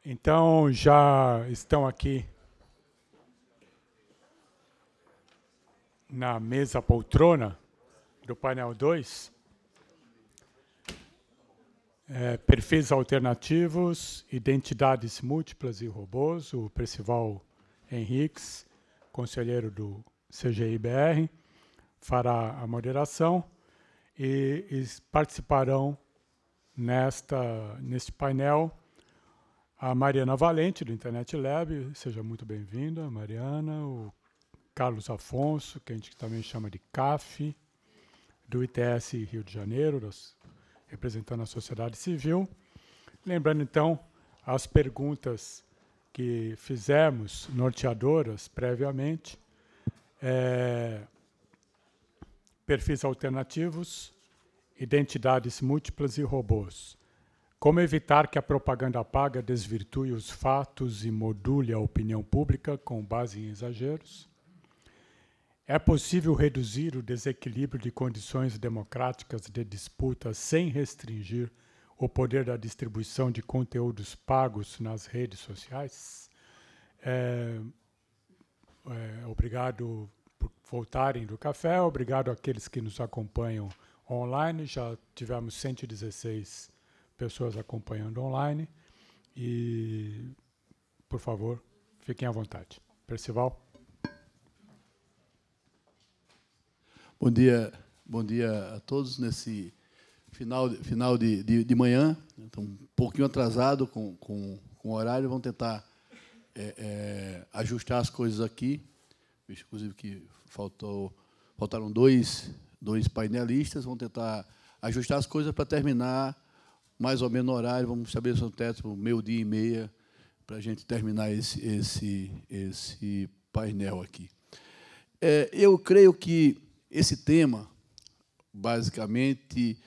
Então, já estão aqui na mesa poltrona do painel 2, perfis alternativos, identidades múltiplas e robôs, o Percival Henriques, conselheiro do CGI-BR, fará a moderação e participarão neste painel a Mariana Valente, do Internet Lab, seja muito bem-vinda, Mariana, o Carlos Afonso, que a gente também chama de CAF, do ITS Rio de Janeiro, representando a sociedade civil. Lembrando, então, as perguntas que fizemos, norteadoras, previamente, perfis alternativos, identidades múltiplas e robôs. Como evitar que a propaganda paga desvirtue os fatos e module a opinião pública com base em exageros? É possível reduzir o desequilíbrio de condições democráticas de disputa sem restringir o poder da distribuição de conteúdos pagos nas redes sociais? Obrigado por voltarem do café, obrigado àqueles que nos acompanham online. Já tivemos 116 pessoas acompanhando online. E, por favor, fiquem à vontade. Percival? Bom dia a todos nesse final de manhã. Então, um pouquinho atrasado com o horário, vamos tentar ajustar as coisas aqui. Inclusive que faltaram dois painelistas, vamos tentar ajustar as coisas para terminar mais ou menos no horário. Vamos estabelecer um teto, 12h30, para a gente terminar esse painel aqui. Eu creio que esse tema, basicamente,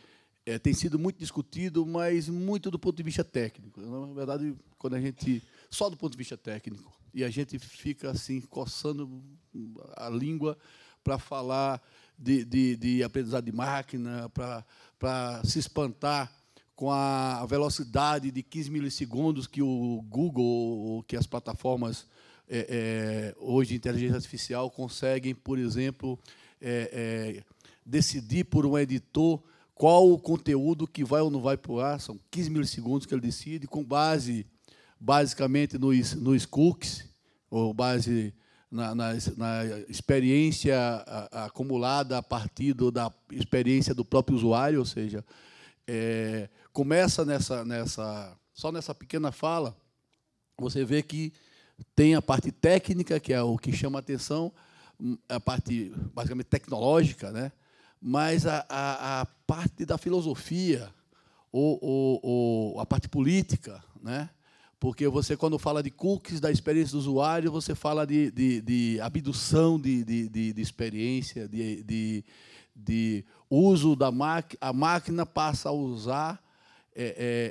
tem sido muito discutido, mas muito do ponto de vista técnico. Na verdade, quando a gente só do ponto de vista técnico, e a gente fica assim coçando a língua para falar de aprendizado de máquina, para se espantar com a velocidade de 15 milissegundos que o Google, que as plataformas hoje de inteligência artificial conseguem, por exemplo, decidir por um editor qual o conteúdo que vai ou não vai para o ar. São 15 milissegundos que ele decide, com base, basicamente, nos cookies, ou base na experiência acumulada a partir da experiência do próprio usuário, ou seja, começa só nessa pequena fala, você vê que tem a parte técnica, que é o que chama a atenção, a parte basicamente tecnológica, né? Mas a parte da filosofia, ou a parte política, né? Porque você, quando fala de cookies, da experiência do usuário, você fala de abdução de experiência, de uso da máquina. A máquina passa a usar,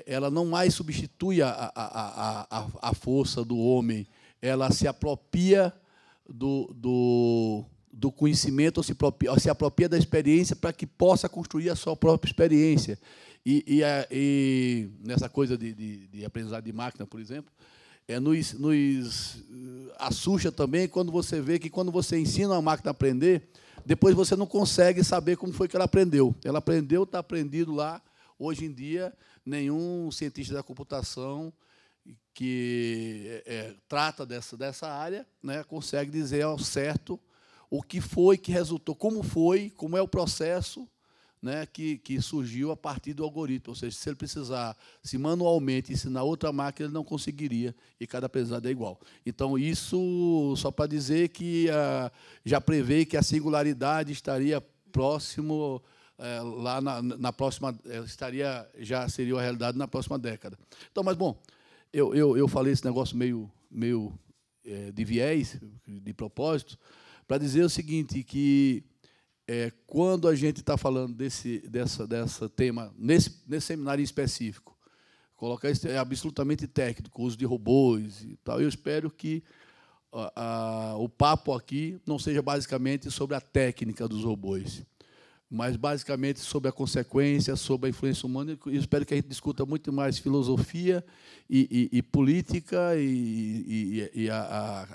ela não mais substitui a força do homem, ela se apropria do conhecimento, ou se apropria da experiência para que possa construir a sua própria experiência. E nessa coisa de aprendizado de máquina, por exemplo, nos assusta também quando você vê que, quando você ensina uma máquina a aprender, depois você não consegue saber como foi que ela aprendeu. Ela aprendeu, está aprendido lá. Hoje em dia, nenhum cientista da computação que trata dessa área, né, consegue dizer ao certo o que foi que resultou, como é o processo, né, que surgiu a partir do algoritmo. Ou seja, se ele precisar, se manualmente ensinar outra máquina, ele não conseguiria, e cada aprendizado é igual. Então, isso só para dizer que já prevê que a singularidade estaria próximo, lá na próxima, já seria a realidade na próxima década. Então, mas, bom, eu falei esse negócio meio de viés, de propósito, para dizer o seguinte, que quando a gente está falando desse tema, nesse seminário em específico, colocar isso é absolutamente técnico, o uso de robôs e tal, eu espero que o papo aqui não seja basicamente sobre a técnica dos robôs, mas basicamente sobre a consequência, sobre a influência humana. Eu espero que a gente discuta muito mais filosofia e política e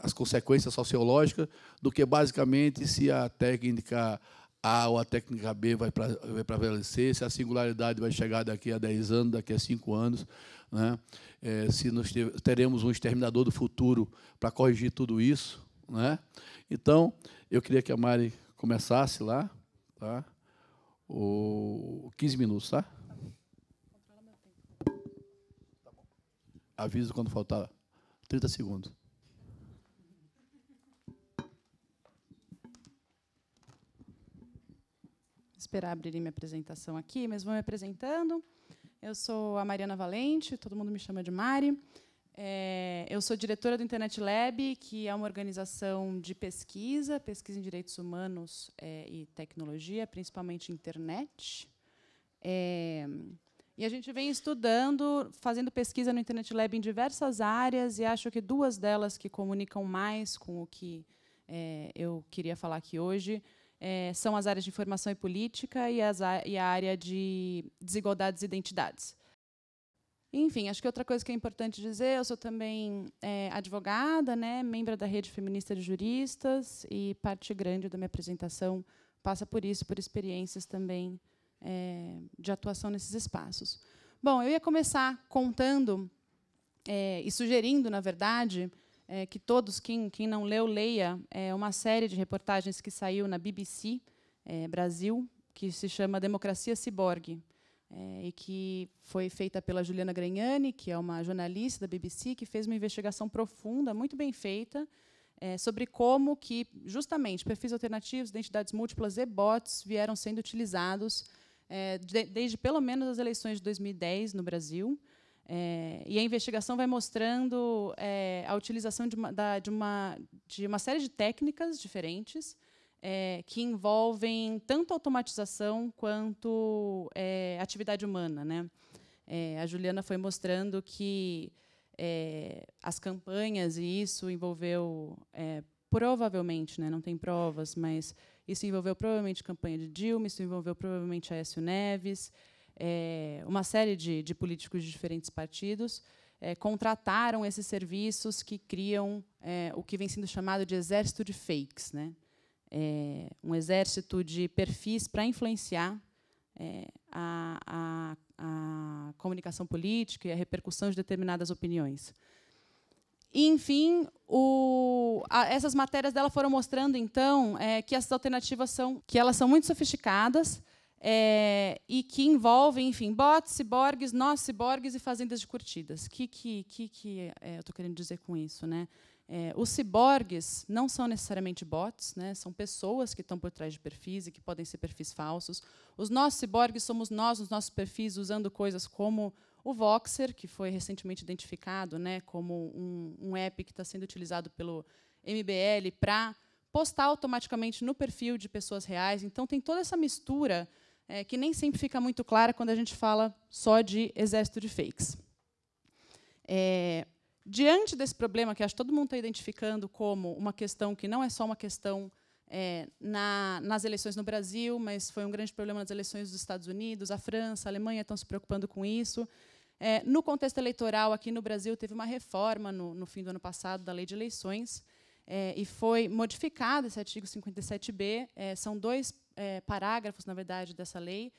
as consequências sociológicas do que basicamente se a técnica A ou a técnica B vai prevalecer, se a singularidade vai chegar daqui a 10 anos, daqui a 5 anos, né? Se nós teremos um exterminador do futuro para corrigir tudo isso, né? Então, eu queria que a Mari começasse lá, tá? 15 minutos, tá? Aviso quando faltar 30 segundos. Vou esperar abrir minha apresentação aqui, mas vou me apresentando. Eu sou a Mariana Valente, todo mundo me chama de Mari. Eu sou diretora do Internet Lab, que é uma organização de pesquisa em direitos humanos e tecnologia, principalmente internet. E a gente vem estudando, fazendo pesquisa no Internet Lab em diversas áreas, e acho que duas delas que comunicam mais com o que eu queria falar aqui hoje são as áreas de informação e política e a área de desigualdades e identidades. Enfim, acho que outra coisa que é importante dizer, eu sou também advogada, né, membro da Rede Feminista de Juristas, e parte grande da minha apresentação passa por isso, por experiências também de atuação nesses espaços. Bom, eu ia começar contando e sugerindo, na verdade, que todos, quem não leu, leia uma série de reportagens que saiu na BBC Brasil, que se chama Democracia Ciborgue, e que foi feita pela Juliana Gregnani, que é uma jornalista da BBC, que fez uma investigação profunda, muito bem feita, sobre como que, justamente, perfis alternativos, identidades múltiplas e bots vieram sendo utilizados desde, pelo menos, as eleições de 2010 no Brasil. E a investigação vai mostrando a utilização de uma série de técnicas diferentes, que envolvem tanto automatização quanto atividade humana, né? A Juliana foi mostrando que as campanhas, e isso envolveu, provavelmente, né, não tem provas, mas isso envolveu provavelmente a campanha de Dilma, isso envolveu provavelmente Aécio Neves, uma série de políticos de diferentes partidos, contrataram esses serviços que criam o que vem sendo chamado de exército de fakes, né? Um exército de perfis para influenciar a comunicação política e a repercussão de determinadas opiniões. E, enfim, essas matérias dela foram mostrando, então, que essas alternativas são muito sofisticadas e que envolvem, enfim, bots, ciborgues, nós ciborgues e fazendas de curtidas. O que eu estou querendo dizer com isso, né? Os ciborgues não são necessariamente bots, né? São pessoas que estão por trás de perfis e que podem ser perfis falsos. Os nossos ciborgues somos nós, nos nossos perfis, usando coisas como o Voxer, que foi recentemente identificado, né, como um app que está sendo utilizado pelo MBL para postar automaticamente no perfil de pessoas reais. Então, tem toda essa mistura que nem sempre fica muito clara quando a gente fala só de exército de fakes. Diante desse problema, que acho que todo mundo está identificando como uma questão que não é só uma questão nas eleições no Brasil, mas foi um grande problema nas eleições dos Estados Unidos, a França, a Alemanha estão se preocupando com isso. No contexto eleitoral, aqui no Brasil, teve uma reforma no fim do ano passado da lei de eleições, e foi modificado esse artigo 57B. São dois parágrafos, na verdade, dessa lei,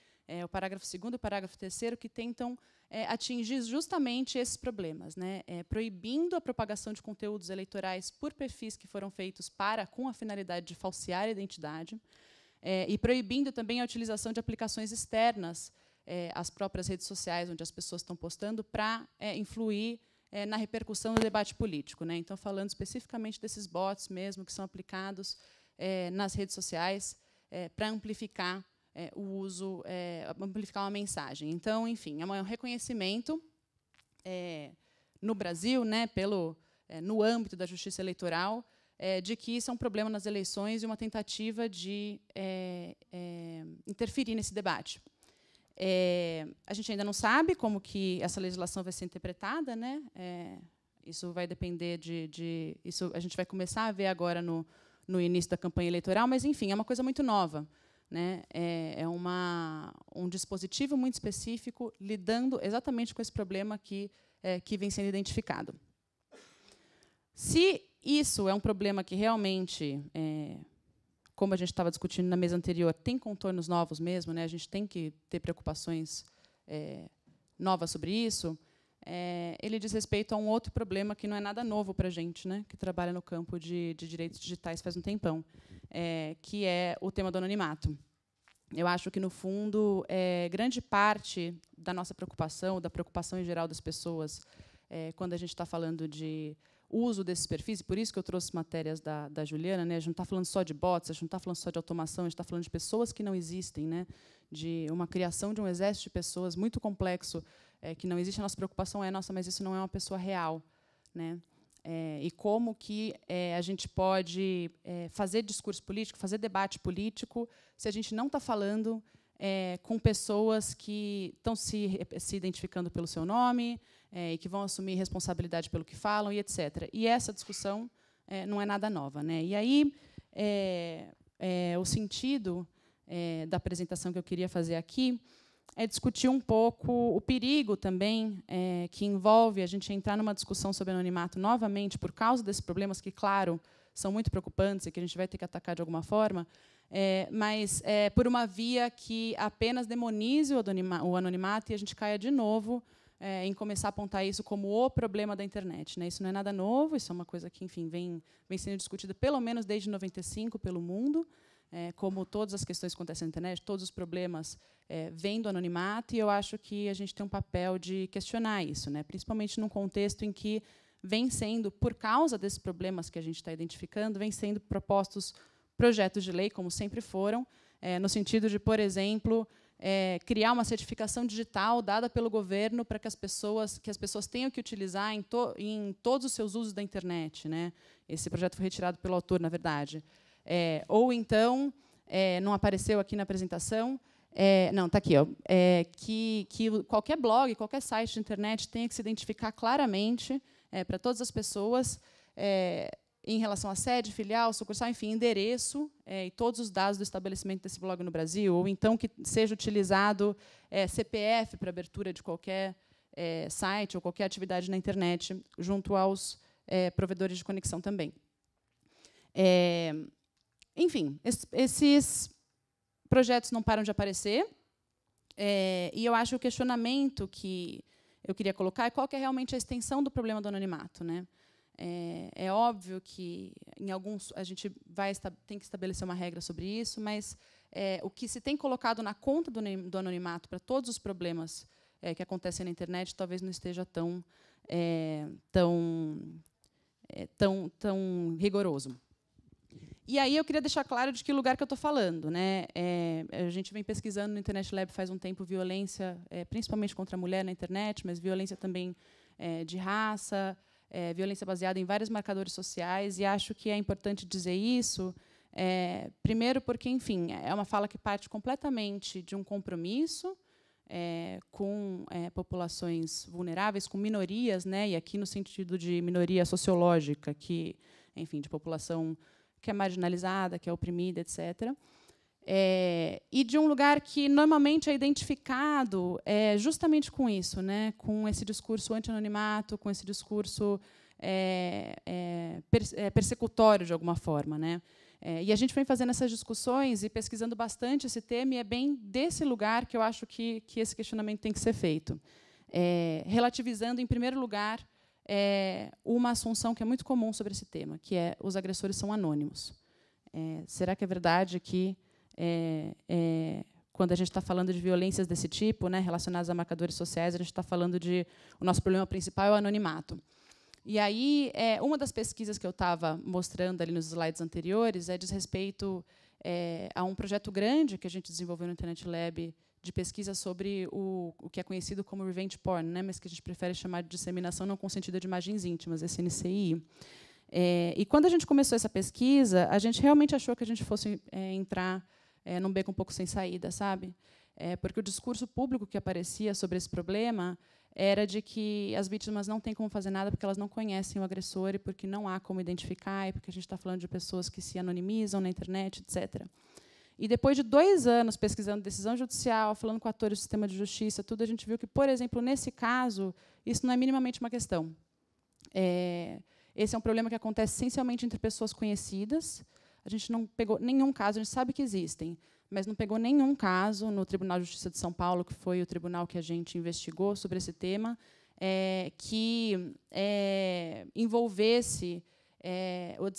o parágrafo 2º e o parágrafo 3º, que tentam atingir justamente esses problemas, né? Proibindo a propagação de conteúdos eleitorais por perfis que foram feitos com a finalidade de falsear a identidade, e proibindo também a utilização de aplicações externas às próprias redes sociais, onde as pessoas estão postando, para influir na repercussão do debate político, né? Então, falando especificamente desses bots mesmo, que são aplicados nas redes sociais para amplificar o uso, amplificar uma mensagem. Então, enfim, é um reconhecimento no Brasil, né, no âmbito da justiça eleitoral, de que isso é um problema nas eleições e uma tentativa de interferir nesse debate. A gente ainda não sabe como que essa legislação vai ser interpretada, né? Isso vai depender isso a gente vai começar a ver agora no início da campanha eleitoral, mas, enfim, é uma coisa muito nova. né, é um dispositivo muito específico lidando exatamente com esse problema que vem sendo identificado. Se isso é um problema que realmente, como a gente estava discutindo na mesa anterior, tem contornos novos mesmo, né, a gente tem que ter preocupações novas sobre isso, ele diz respeito a um outro problema que não é nada novo para a gente, né, que trabalha no campo de direitos digitais faz um tempão, que é o tema do anonimato. Eu acho que, no fundo, grande parte da nossa preocupação, da preocupação em geral das pessoas, quando a gente está falando de uso desses perfis, e por isso que eu trouxe matérias da Juliana, né, a gente não está falando só de bots, a gente não está falando só de automação, a gente está falando de pessoas que não existem, né, de uma criação de um exército de pessoas muito complexo, que não existe. A nossa preocupação nossa, mas isso não é uma pessoa real, né? E como que a gente pode fazer discurso político, fazer debate político, se a gente não está falando com pessoas que estão se identificando pelo seu nome e que vão assumir responsabilidade pelo que falam, e etc. E essa discussão não é nada nova, né? E aí o sentido da apresentação que eu queria fazer aqui é discutir um pouco o perigo também que envolve a gente entrar numa discussão sobre anonimato novamente por causa desses problemas que, claro, são muito preocupantes e que a gente vai ter que atacar de alguma forma, mas por uma via que apenas demonize o anonimato e a gente caia de novo em começar a apontar isso como o problema da internet, né? Isso não é nada novo, isso é uma coisa que, enfim, vem sendo discutida pelo menos desde 95 pelo mundo. Como todas as questões que acontecem na internet, todos os problemas vêm do anonimato, e eu acho que a gente tem um papel de questionar isso, né? Principalmente num contexto em que vem sendo, por causa desses problemas que a gente está identificando, vem sendo propostos projetos de lei, como sempre foram, no sentido de, por exemplo, criar uma certificação digital dada pelo governo para que as pessoas tenham que utilizar em todos os seus usos da internet, né? Esse projeto foi retirado pelo autor, na verdade. Ou então, não apareceu aqui na apresentação, não, está aqui, ó, que qualquer blog, qualquer site de internet tenha que se identificar claramente para todas as pessoas em relação à sede, filial, sucursal, enfim, endereço e todos os dados do estabelecimento desse blog no Brasil, ou então que seja utilizado CPF para abertura de qualquer site ou qualquer atividade na internet, junto aos provedores de conexão também. Enfim, esses projetos não param de aparecer, e eu acho que o questionamento que eu queria colocar é qual que é realmente a extensão do problema do anonimato, né? É óbvio que em alguns a gente tem que estabelecer uma regra sobre isso, mas o que se tem colocado na conta do anonimato para todos os problemas que acontecem na internet talvez não esteja tão rigoroso. E aí eu queria deixar claro de que lugar que eu estou falando, né? A gente vem pesquisando no Internet Lab faz um tempo violência, principalmente contra a mulher na internet, mas violência também de raça, violência baseada em vários marcadores sociais, e acho que é importante dizer isso, primeiro porque, enfim, é uma fala que parte completamente de um compromisso com populações vulneráveis, com minorias, né? E aqui no sentido de minoria sociológica, que, enfim, de população que é marginalizada, que é oprimida, etc. E de um lugar que normalmente é identificado justamente com isso, né? Com esse discurso anti-anonimato, com esse discurso persecutório, de alguma forma, né? E a gente vem fazendo essas discussões e pesquisando bastante esse tema, e é bem desse lugar que eu acho que esse questionamento tem que ser feito. Relativizando, em primeiro lugar, uma assunção que é muito comum sobre esse tema, que é os agressores são anônimos. Será que é verdade que, quando a gente está falando de violências desse tipo, né, relacionadas a marcadores sociais, a gente está falando de o nosso problema principal é o anonimato? E aí, uma das pesquisas que eu estava mostrando ali nos slides anteriores diz respeito a um projeto grande que a gente desenvolveu no Internet Lab de pesquisa sobre o que é conhecido como revenge porn, né, mas que a gente prefere chamar de disseminação não consentida de imagens íntimas, SNCI. E quando a gente começou essa pesquisa, a gente realmente achou que a gente fosse entrar num beco um pouco sem saída, sabe? Porque o discurso público que aparecia sobre esse problema era de que as vítimas não têm como fazer nada porque elas não conhecem o agressor e porque não há como identificar, e porque a gente está falando de pessoas que se anonimizam na internet, etc. E depois de 2 anos pesquisando decisão judicial, falando com atores do sistema de justiça, tudo, a gente viu que, por exemplo, nesse caso, isso não é minimamente uma questão. Esse é um problema que acontece essencialmente entre pessoas conhecidas. A gente não pegou nenhum caso, a gente sabe que existem, mas não pegou nenhum caso no Tribunal de Justiça de São Paulo, que foi o tribunal que a gente investigou sobre esse tema, que envolvesse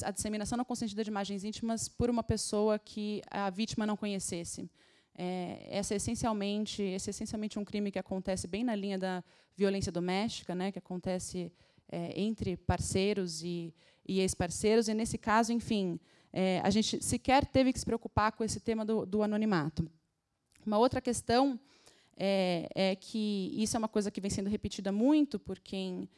a disseminação não consentida de imagens íntimas por uma pessoa que a vítima não conhecesse. Esse é essencialmente um crime que acontece bem na linha da violência doméstica, né, que acontece entre parceiros e ex-parceiros, e, nesse caso, enfim, a gente sequer teve que se preocupar com esse tema do anonimato. Uma outra questão é que isso é uma coisa que vem sendo repetida muito por quem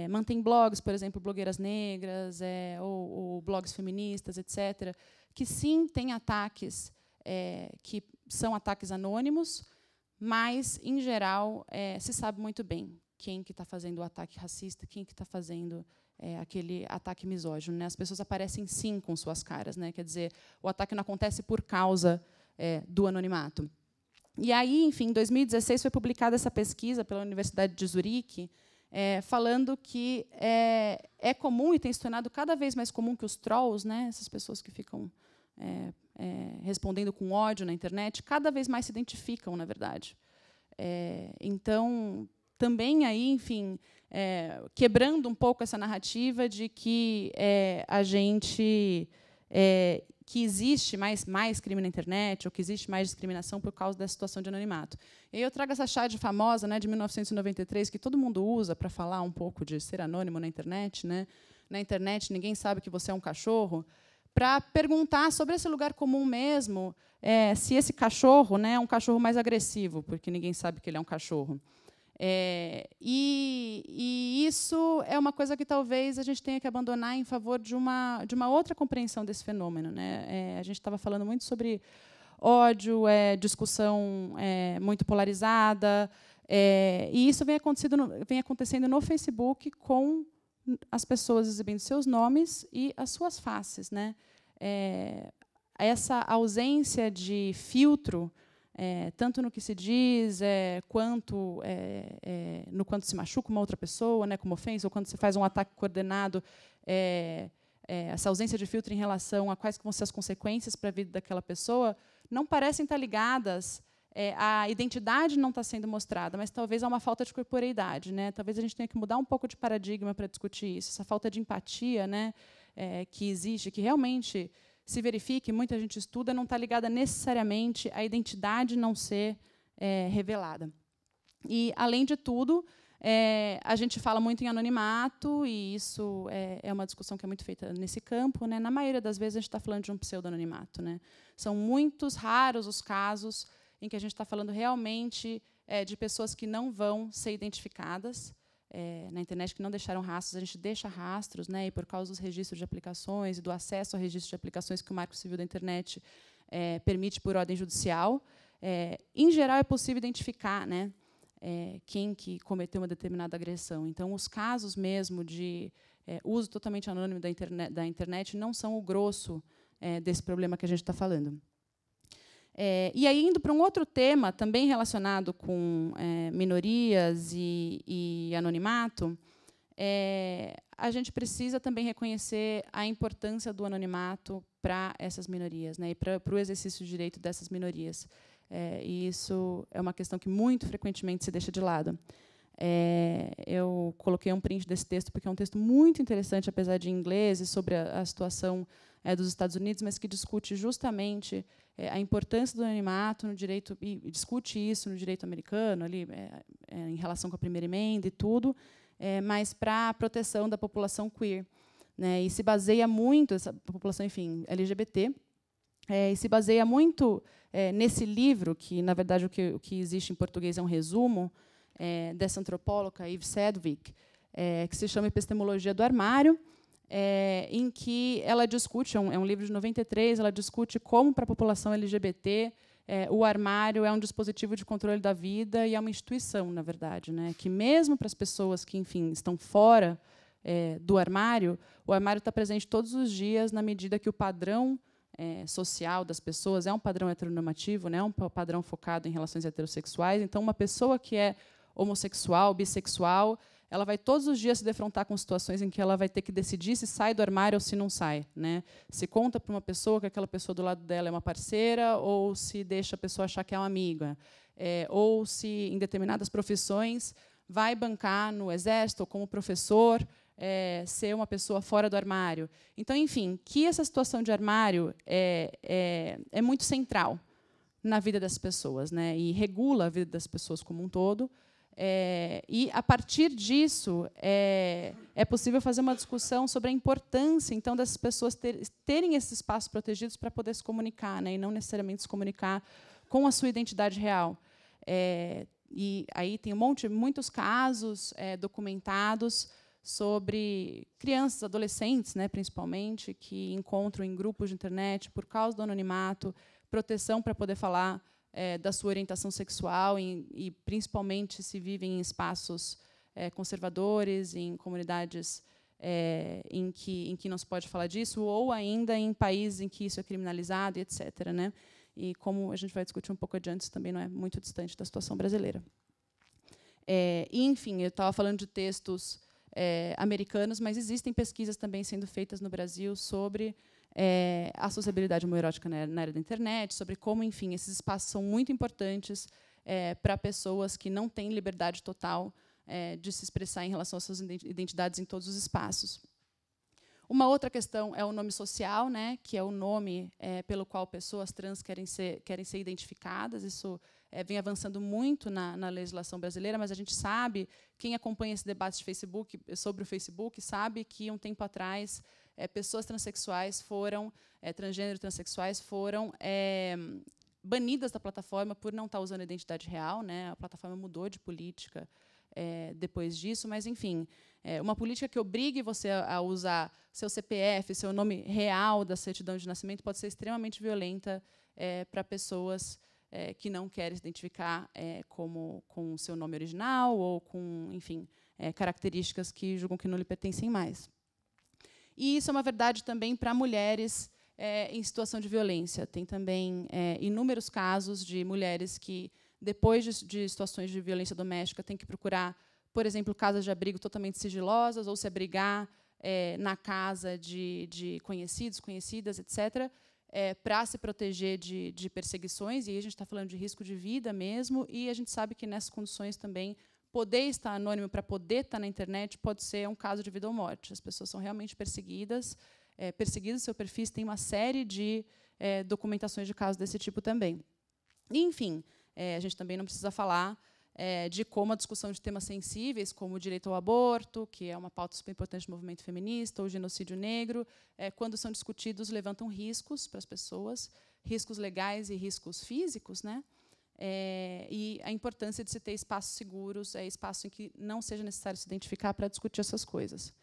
mantém blogs, por exemplo, blogueiras negras, ou blogs feministas, etc., que, sim, tem ataques que são ataques anônimos, mas, em geral, se sabe muito bem quem que está fazendo o ataque racista, quem que está fazendo aquele ataque misógino, né? As pessoas aparecem, sim, com suas caras, né? Quer dizer, o ataque não acontece por causa do anonimato. E aí, enfim, em 2016 foi publicada essa pesquisa pela Universidade de Zurique, falando que é comum e tem se tornado cada vez mais comum que os trolls, né, essas pessoas que ficam respondendo com ódio na internet, cada vez mais se identificam, na verdade. Então, também aí, enfim, quebrando um pouco essa narrativa de que que existe mais crime na internet, ou que existe mais discriminação por causa da situação de anonimato. E aí eu trago essa charge famosa, né, de 1993, que todo mundo usa para falar um pouco de ser anônimo na internet, né? Na internet ninguém sabe que você é um cachorro, para perguntar sobre esse lugar comum mesmo, se esse cachorro, né, é um cachorro mais agressivo, porque ninguém sabe que ele é um cachorro. E isso é uma coisa que talvez a gente tenha que abandonar em favor de uma outra compreensão desse fenômeno, né? A gente estava falando muito sobre ódio, discussão muito polarizada, e isso vem acontecendo no Facebook com as pessoas exibindo seus nomes e as suas faces, né? Essa ausência de filtro, tanto no que se diz, quanto no quanto se machuca uma outra pessoa, né, como ofensa, ou quando se faz um ataque coordenado, essa ausência de filtro em relação a quais vão ser as consequências para a vida daquela pessoa, não parecem estar ligadas. A identidade não está sendo mostrada, mas talvez há uma falta de corporeidade, né? Talvez a gente tenha que mudar um pouco de paradigma para discutir isso. Essa falta de empatia, né, que existe, que realmente se verifique, muita gente estuda, não está ligada necessariamente à identidade não ser revelada. E, além de tudo, a gente fala muito em anonimato, e isso é uma discussão que é muito feita nesse campo, né? Na maioria das vezes, a gente está falando de um pseudo-anonimato, né? São muitos raros os casos em que a gente está falando realmente de pessoas que não vão ser identificadas, na internet, que não deixaram rastros. A gente deixa rastros, né, e por causa dos registros de aplicações e do acesso a registros de aplicações que o Marco Civil da Internet permite por ordem judicial, em geral é possível identificar, né, quem que cometeu uma determinada agressão. Então, os casos mesmo de uso totalmente anônimo da internet não são o grosso desse problema que a gente está falando. E aí, indo para um outro tema, também relacionado com minorias e anonimato, a gente precisa também reconhecer a importância do anonimato para essas minorias, né, e para o exercício de direito dessas minorias. E isso é uma questão que muito frequentemente se deixa de lado. Eu coloquei um print desse texto porque é um texto muito interessante, apesar de inglês, e sobre a situação dos Estados Unidos, mas que discute justamente a importância do anonimato no direito, e discute isso no direito americano, ali, em relação com a primeira emenda e tudo, mas para a proteção da população queer, né? E se baseia muito, essa população, enfim, LGBT, e se baseia muito nesse livro, que, na verdade, o que existe em português é um resumo, dessa antropóloga Eve Sedgwick, que se chama Epistemologia do Armário, em que ela discute, é um livro de 93, ela discute como, para a população LGBT, o armário é um dispositivo de controle da vida e é uma instituição, na verdade, né, que, mesmo para as pessoas que, enfim, estão fora do armário, o armário está presente todos os dias, na medida que o padrão social das pessoas é um padrão heteronormativo, né, um padrão focado em relações heterossexuais. Então, uma pessoa que é homossexual, bissexual, ela vai todos os dias se defrontar com situações em que ela vai ter que decidir se sai do armário ou se não sai, né? Se conta para uma pessoa que aquela pessoa do lado dela é uma parceira, ou se deixa a pessoa achar que é uma amiga, ou se, em determinadas profissões, vai bancar no exército ou como professor, ser uma pessoa fora do armário. Então, enfim, que essa situação de armário é muito central na vida das pessoas, né? E regula a vida das pessoas como um todo. E, a partir disso, é possível fazer uma discussão sobre a importância, então, dessas pessoas terem esses espaços protegidos para poder se comunicar, né, e não necessariamente se comunicar com a sua identidade real. E aí tem muitos casos documentados sobre crianças, adolescentes, né, principalmente, que encontram em grupos de internet, por causa do anonimato, proteção para poder falar da sua orientação sexual, e principalmente se vivem em espaços conservadores, em comunidades em que não se pode falar disso, ou ainda em países em que isso é criminalizado, etc., né? E, como a gente vai discutir um pouco adiante, isso também não é muito distante da situação brasileira. E, enfim, eu estava falando de textos americanos, mas existem pesquisas também sendo feitas no Brasil sobre a sociabilidade homoerótica na era da internet, sobre como, enfim, esses espaços são muito importantes para pessoas que não têm liberdade total de se expressar em relação às suas identidades em todos os espaços. Uma outra questão é o nome social, né, que é o nome pelo qual pessoas trans querem ser identificadas. Isso vem avançando muito na legislação brasileira, mas a gente sabe, quem acompanha esse debate de Facebook, sobre o Facebook, sabe que, um tempo atrás, pessoas transexuais foram, transgênero transexuais foram banidas da plataforma por não estar usando a identidade real, né? A plataforma mudou de política depois disso, mas, enfim, uma política que obrigue você a usar seu CPF, seu nome real da certidão de nascimento, pode ser extremamente violenta para pessoas que não querem se identificar com o seu nome original ou com, enfim, características que julgam que não lhe pertencem mais. E isso é uma verdade também para mulheres em situação de violência. Tem também inúmeros casos de mulheres que, depois de situações de violência doméstica, têm que procurar, por exemplo, casas de abrigo totalmente sigilosas, ou se abrigar na casa de conhecidos, conhecidas, etc., para se proteger de perseguições. E aí a gente está falando de risco de vida mesmo, e a gente sabe que, nessas condições também, poder estar anônimo para poder estar na internet pode ser um caso de vida ou morte. As pessoas são realmente perseguidas, seu perfis tem uma série de documentações de casos desse tipo também. E, enfim, a gente também não precisa falar de como a discussão de temas sensíveis, como o direito ao aborto, que é uma pauta super importante do movimento feminista, ou o genocídio negro, quando são discutidos, levantam riscos para as pessoas, riscos legais e riscos físicos, né? E a importância de se ter espaços seguros, espaço em que não seja necessário se identificar para discutir essas coisas.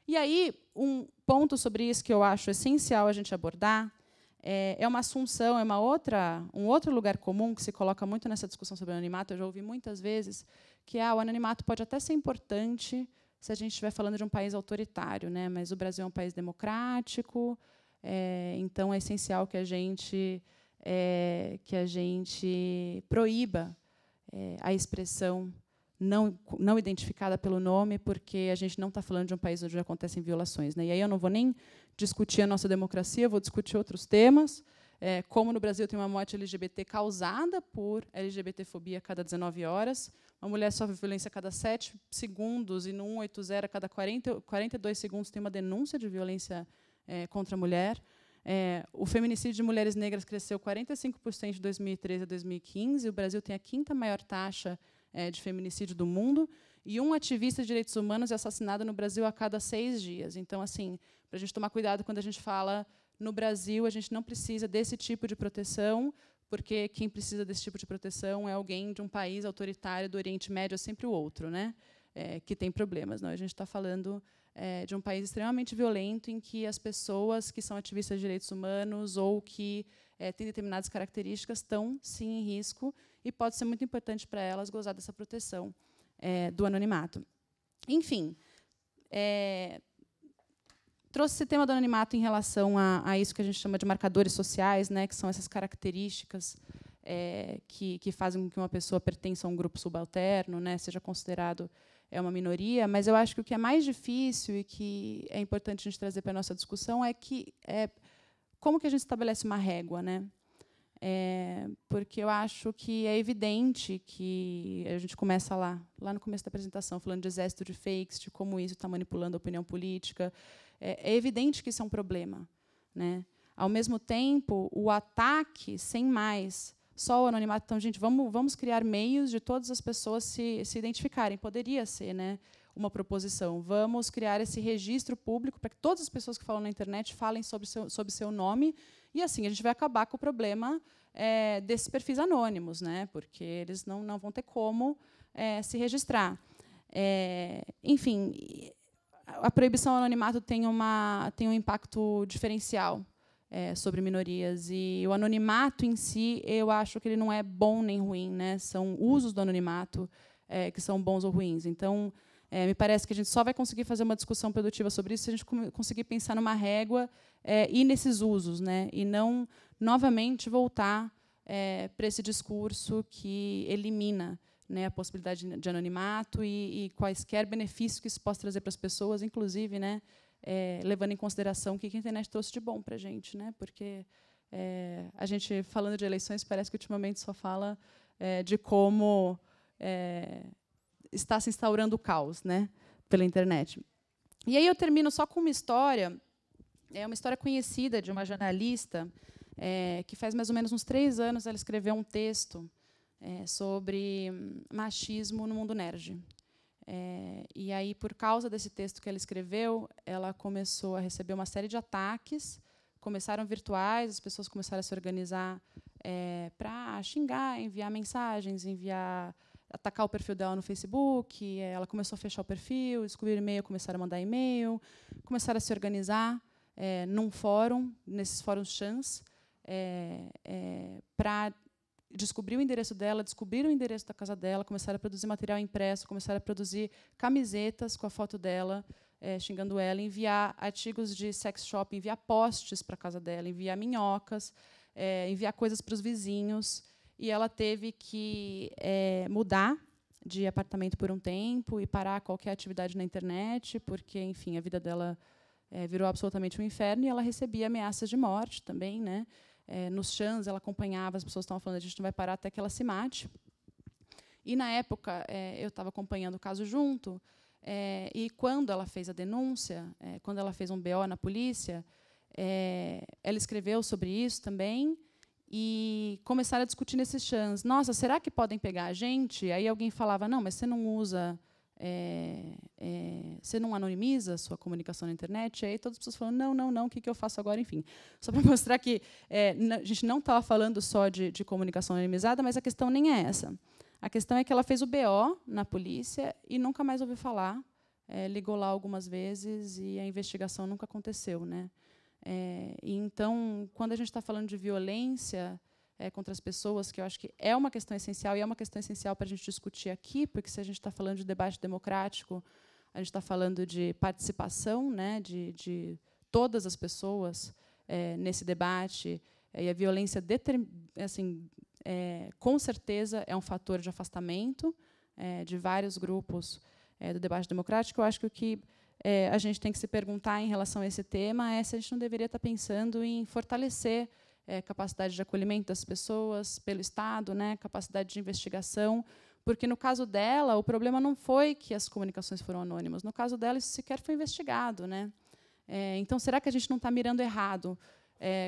E aí, um ponto sobre isso que eu acho essencial a gente abordar é uma assunção, um outro lugar comum que se coloca muito nessa discussão sobre o anonimato. Eu já ouvi muitas vezes que o anonimato pode até ser importante se a gente estiver falando de um país autoritário, né? Mas o Brasil é um país democrático, então é essencial que a gente proíba a expressão não identificada pelo nome, porque a gente não está falando de um país onde acontecem violações, né? E aí eu não vou nem discutir a nossa democracia, eu vou discutir outros temas, como no Brasil tem uma morte LGBT causada por LGBTfobia a cada 19 horas, uma mulher sofre violência a cada 7 segundos, e no 180, a cada 42 segundos, tem uma denúncia de violência contra a mulher. O feminicídio de mulheres negras cresceu 45% de 2013 a 2015, e o Brasil tem a 5ª maior taxa de feminicídio do mundo, e um ativista de direitos humanos é assassinado no Brasil a cada 6 dias. Então, assim, para a gente tomar cuidado quando a gente fala no Brasil, a gente não precisa desse tipo de proteção, porque quem precisa desse tipo de proteção é alguém de um país autoritário do Oriente Médio, é sempre o outro, né? Que tem problemas. Não, a gente está falando de um país extremamente violento, em que as pessoas que são ativistas de direitos humanos ou que têm determinadas características estão, sim, em risco, e pode ser muito importante para elas gozar dessa proteção do anonimato. Enfim, trouxe esse tema do anonimato em relação a isso que a gente chama de marcadores sociais, né, que são essas características que fazem com que uma pessoa pertença a um grupo subalterno, né, seja considerado uma minoria. Mas eu acho que o que é mais difícil e que é importante a gente trazer para a nossa discussão é como que a gente estabelece uma régua, né? Porque eu acho que é evidente que a gente começa lá no começo da apresentação, falando de exército de fakes, de como isso está manipulando a opinião política. É evidente que isso é um problema, né? Ao mesmo tempo, o ataque, sem mais, só o anonimato. Então, gente, vamos criar meios de todas as pessoas se identificarem. Poderia ser, né, uma proposição. Vamos criar esse registro público para que todas as pessoas que falam na internet falem sobre seu nome, e assim a gente vai acabar com o problema desses perfis anônimos, né, porque eles não vão ter como se registrar. Enfim, a proibição ao anonimato tem um impacto diferencial sobre minorias, e o anonimato em si, eu acho que ele não é bom nem ruim, né? São usos do anonimato que são bons ou ruins. Então, me parece que a gente só vai conseguir fazer uma discussão produtiva sobre isso se a gente conseguir pensar numa régua e nesses usos, né? E não, novamente, voltar para esse discurso que elimina, né, a possibilidade de anonimato e quaisquer benefícios que isso possa trazer para as pessoas, inclusive, né, levando em consideração o que a internet trouxe de bom para a gente, né? Porque a gente, falando de eleições, parece que ultimamente só fala de como está se instaurando o caos, né, pela internet. E aí eu termino só com uma história conhecida de uma jornalista que faz mais ou menos uns 3 anos ela escreveu um texto sobre machismo no mundo nerd. E aí, por causa desse texto que ela escreveu, ela começou a receber uma série de ataques, começaram virtuais, as pessoas começaram a se organizar para xingar, enviar mensagens, atacar o perfil dela no Facebook. Ela começou a fechar o perfil, descobrir e-mail, começaram a mandar e-mail, começaram a se organizar num fórum, nesses fóruns chans, para descobrir o endereço dela, descobriram o endereço da casa dela, começaram a produzir material impresso, começaram a produzir camisetas com a foto dela, xingando ela, enviar artigos de sex shop, enviar posts para a casa dela, enviar minhocas, enviar coisas para os vizinhos. E ela teve que mudar de apartamento por um tempo e parar qualquer atividade na internet, porque, enfim, a vida dela virou absolutamente um inferno, e ela recebia ameaças de morte também, né? Nos chans, ela acompanhava, as pessoas estavam falando, a gente não vai parar até que ela se mate. E, na época, eu estava acompanhando o caso junto, e, quando ela fez a denúncia, quando ela fez um BO na polícia, ela escreveu sobre isso também, e começaram a discutir nesses chans. Nossa, será que podem pegar a gente? Aí alguém falava, não, mas você não usa... você não anonimiza a sua comunicação na internet? Aí todas as pessoas falam, não, o que eu faço agora? Enfim, só para mostrar que a gente não estava falando só de comunicação anonimizada, mas a questão nem é essa. A questão é que ela fez o BO na polícia e nunca mais ouviu falar, ligou lá algumas vezes e a investigação nunca aconteceu, né? E então, quando a gente está falando de violência contra as pessoas, que eu acho que é uma questão essencial, e é uma questão essencial para a gente discutir aqui, porque, se a gente está falando de debate democrático, a gente está falando de participação, né, de todas as pessoas nesse debate, e a violência, assim, com certeza, é um fator de afastamento de vários grupos do debate democrático. Eu acho que o que a gente tem que se perguntar em relação a esse tema é se a gente não deveria estar pensando em fortalecer capacidade de acolhimento das pessoas pelo Estado, né, capacidade de investigação, porque, no caso dela, o problema não foi que as comunicações foram anônimas. No caso dela, isso sequer foi investigado, né? Então, será que a gente não está mirando errado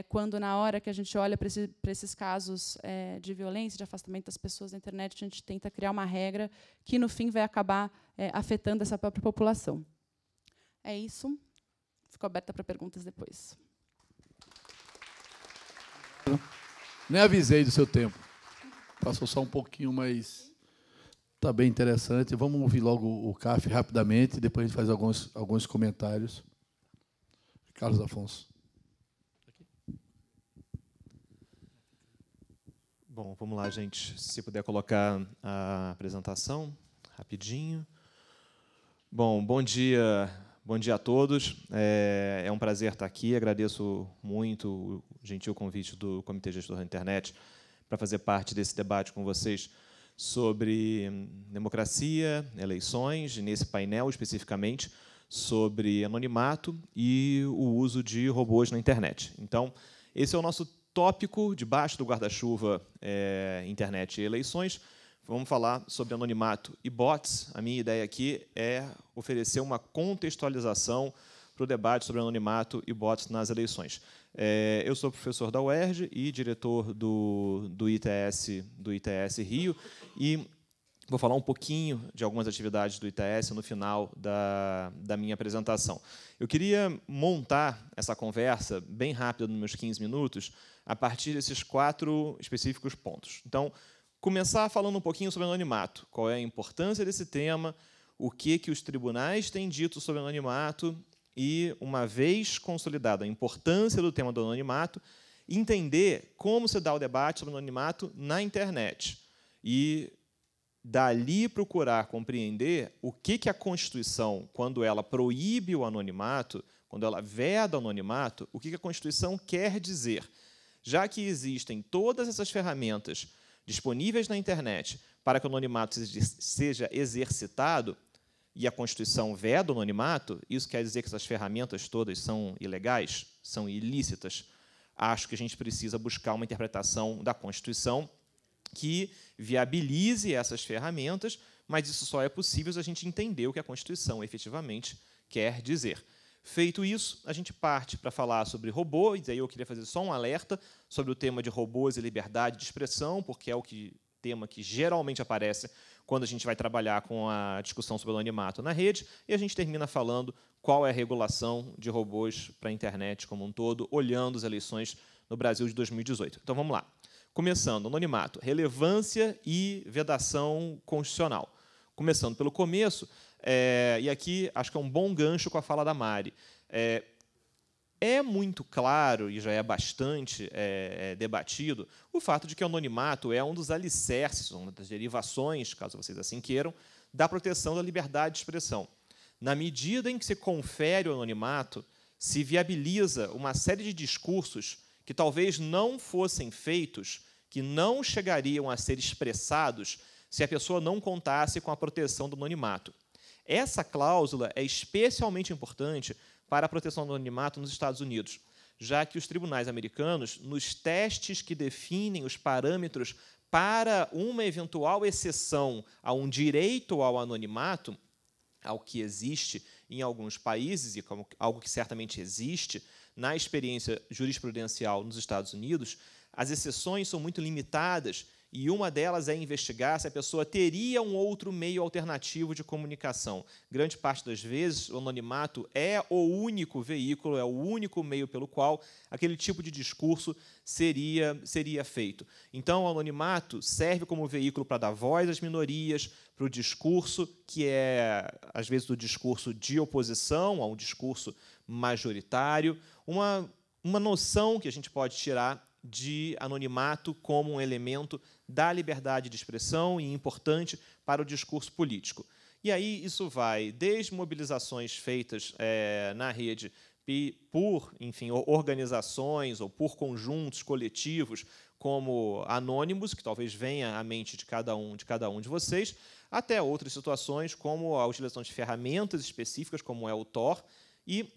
quando, na hora que a gente olha para esses casos de violência, de afastamento das pessoas da internet, a gente tenta criar uma regra que, no fim, vai acabar afetando essa própria população? É isso. Fico aberta para perguntas depois. Nem avisei do seu tempo. Passou só um pouquinho, mas está bem interessante. Vamos ouvir logo o CAF rapidamente, depois a gente faz alguns comentários. Carlos Afonso. Bom, vamos lá, gente. Se puder colocar a apresentação rapidinho. Bom dia, Bom dia a todos. É um prazer estar aqui. Agradeço muito o gentil convite do Comitê Gestor da Internet para fazer parte desse debate com vocês sobre democracia, eleições, e nesse painel especificamente sobre anonimato e o uso de robôs na internet. Então, esse é o nosso tópico debaixo do guarda-chuva internet e eleições. Vamos falar sobre anonimato e bots. A minha ideia aqui é oferecer uma contextualização para o debate sobre anonimato e bots nas eleições. Eu sou professor da UERJ e diretor do ITS Rio, e vou falar um pouquinho de algumas atividades do ITS no final da minha apresentação. Eu queria montar essa conversa bem rápida, nos meus 15 minutos, a partir desses 4 específicos pontos. Então, começar falando um pouquinho sobre anonimato. Qual é a importância desse tema, o que os tribunais têm dito sobre anonimato e, uma vez consolidada a importância do tema do anonimato, entender como se dá o debate sobre anonimato na internet e, dali, procurar compreender o que a Constituição, quando ela proíbe o anonimato, quando ela veda o anonimato, o que a Constituição quer dizer. Já que existem todas essas ferramentas disponíveis na internet para que o anonimato seja exercitado, e a Constituição veda o anonimato, isso quer dizer que essas ferramentas todas são ilegais, são ilícitas? Acho que a gente precisa buscar uma interpretação da Constituição que viabilize essas ferramentas, mas isso só é possível se a gente entender o que a Constituição efetivamente quer dizer. Feito isso, a gente parte para falar sobre robôs, e aí eu queria fazer só um alerta sobre o tema de robôs e liberdade de expressão, porque é o tema que geralmente aparece quando a gente vai trabalhar com a discussão sobre o anonimato na rede, e a gente termina falando qual é a regulação de robôs para a internet como um todo, olhando as eleições no Brasil de 2018. Então, vamos lá. Começando, anonimato, relevância e vedação constitucional. Começando pelo começo, e aqui acho que é um bom gancho com a fala da Mari. É muito claro, e já é bastante debatido, o fato de que o anonimato é um dos alicerces, uma das derivações, caso vocês assim queiram, da proteção da liberdade de expressão. Na medida em que se confere o anonimato, se viabiliza uma série de discursos que talvez não fossem feitos, que não chegariam a ser expressados se a pessoa não contasse com a proteção do anonimato. Essa cláusula é especialmente importante para a proteção do anonimato nos Estados Unidos, já que os tribunais americanos, nos testes que definem os parâmetros para uma eventual exceção a um direito ao anonimato, ao que existe em alguns países, e como algo que certamente existe na experiência jurisprudencial nos Estados Unidos, as exceções são muito limitadas, e uma delas é investigar se a pessoa teria um outro meio alternativo de comunicação. Grande parte das vezes, o anonimato é o único veículo, é o único meio pelo qual aquele tipo de discurso seria feito. Então, o anonimato serve como veículo para dar voz às minorias, para o discurso, que é, às vezes, o discurso de oposição a um discurso majoritário, uma noção que a gente pode tirar de anonimato como um elemento da liberdade de expressão e importante para o discurso político. E aí isso vai desde mobilizações feitas na rede por, enfim, organizações ou por conjuntos coletivos como anônimos, que talvez venha à mente de cada um de vocês, até outras situações como a utilização de ferramentas específicas, como é o Tor, e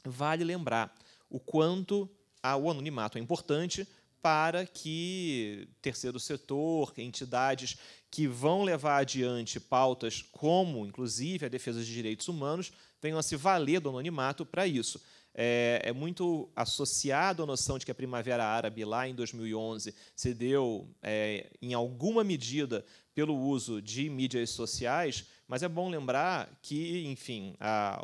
vale lembrar o quanto o anonimato é importante para que terceiro setor, entidades que vão levar adiante pautas como, inclusive, a defesa de direitos humanos, venham a se valer do anonimato para isso. É muito associado à noção de que a Primavera Árabe, lá em 2011, se deu, em alguma medida, pelo uso de mídias sociais, mas é bom lembrar que, enfim,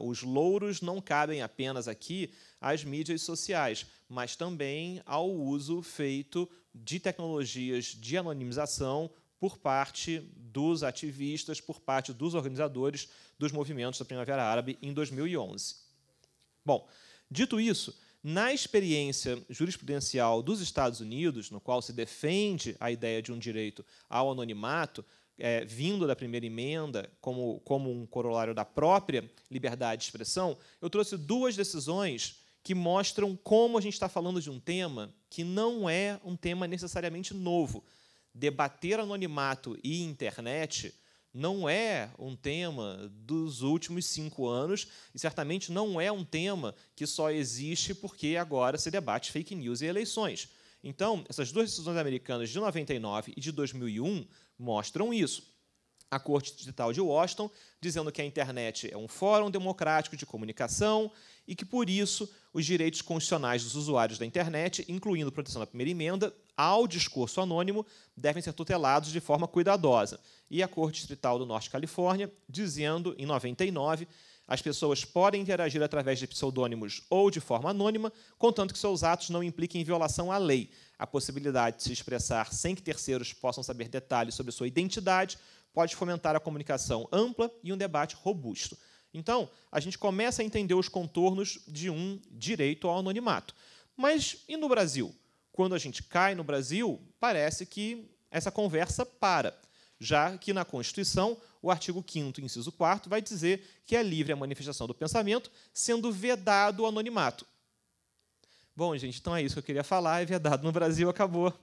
os louros não cabem apenas aqui às mídias sociais, mas também ao uso feito de tecnologias de anonimização por parte dos ativistas, por parte dos organizadores dos movimentos da Primavera Árabe em 2011. Bom, dito isso, na experiência jurisprudencial dos Estados Unidos, no qual se defende a ideia de um direito ao anonimato, vindo da primeira emenda, como um corolário da própria liberdade de expressão, eu trouxe 2 decisões que mostram como a gente está falando de um tema que não é um tema necessariamente novo. Debater anonimato e internet não é um tema dos últimos 5 anos e, certamente, não é um tema que só existe porque agora se debate fake news e eleições. Então, essas 2 decisões americanas de 99 e de 2001 mostram isso. A Corte Distrital de Washington dizendo que a internet é um fórum democrático de comunicação e que, por isso, os direitos constitucionais dos usuários da internet, incluindo a proteção da primeira emenda, ao discurso anônimo, devem ser tutelados de forma cuidadosa. E a Corte Distrital do Norte de Califórnia dizendo, em 99, as pessoas podem interagir através de pseudônimos ou de forma anônima, contanto que seus atos não impliquem violação à lei. A possibilidade de se expressar sem que terceiros possam saber detalhes sobre sua identidade pode fomentar a comunicação ampla e um debate robusto. Então, a gente começa a entender os contornos de um direito ao anonimato. Mas e no Brasil? Quando a gente cai no Brasil, parece que essa conversa para, já que na Constituição, o artigo 5º, inciso 4º, vai dizer que é livre a manifestação do pensamento, sendo vedado o anonimato. Bom, gente, então é isso que eu queria falar, é vedado no Brasil, acabou.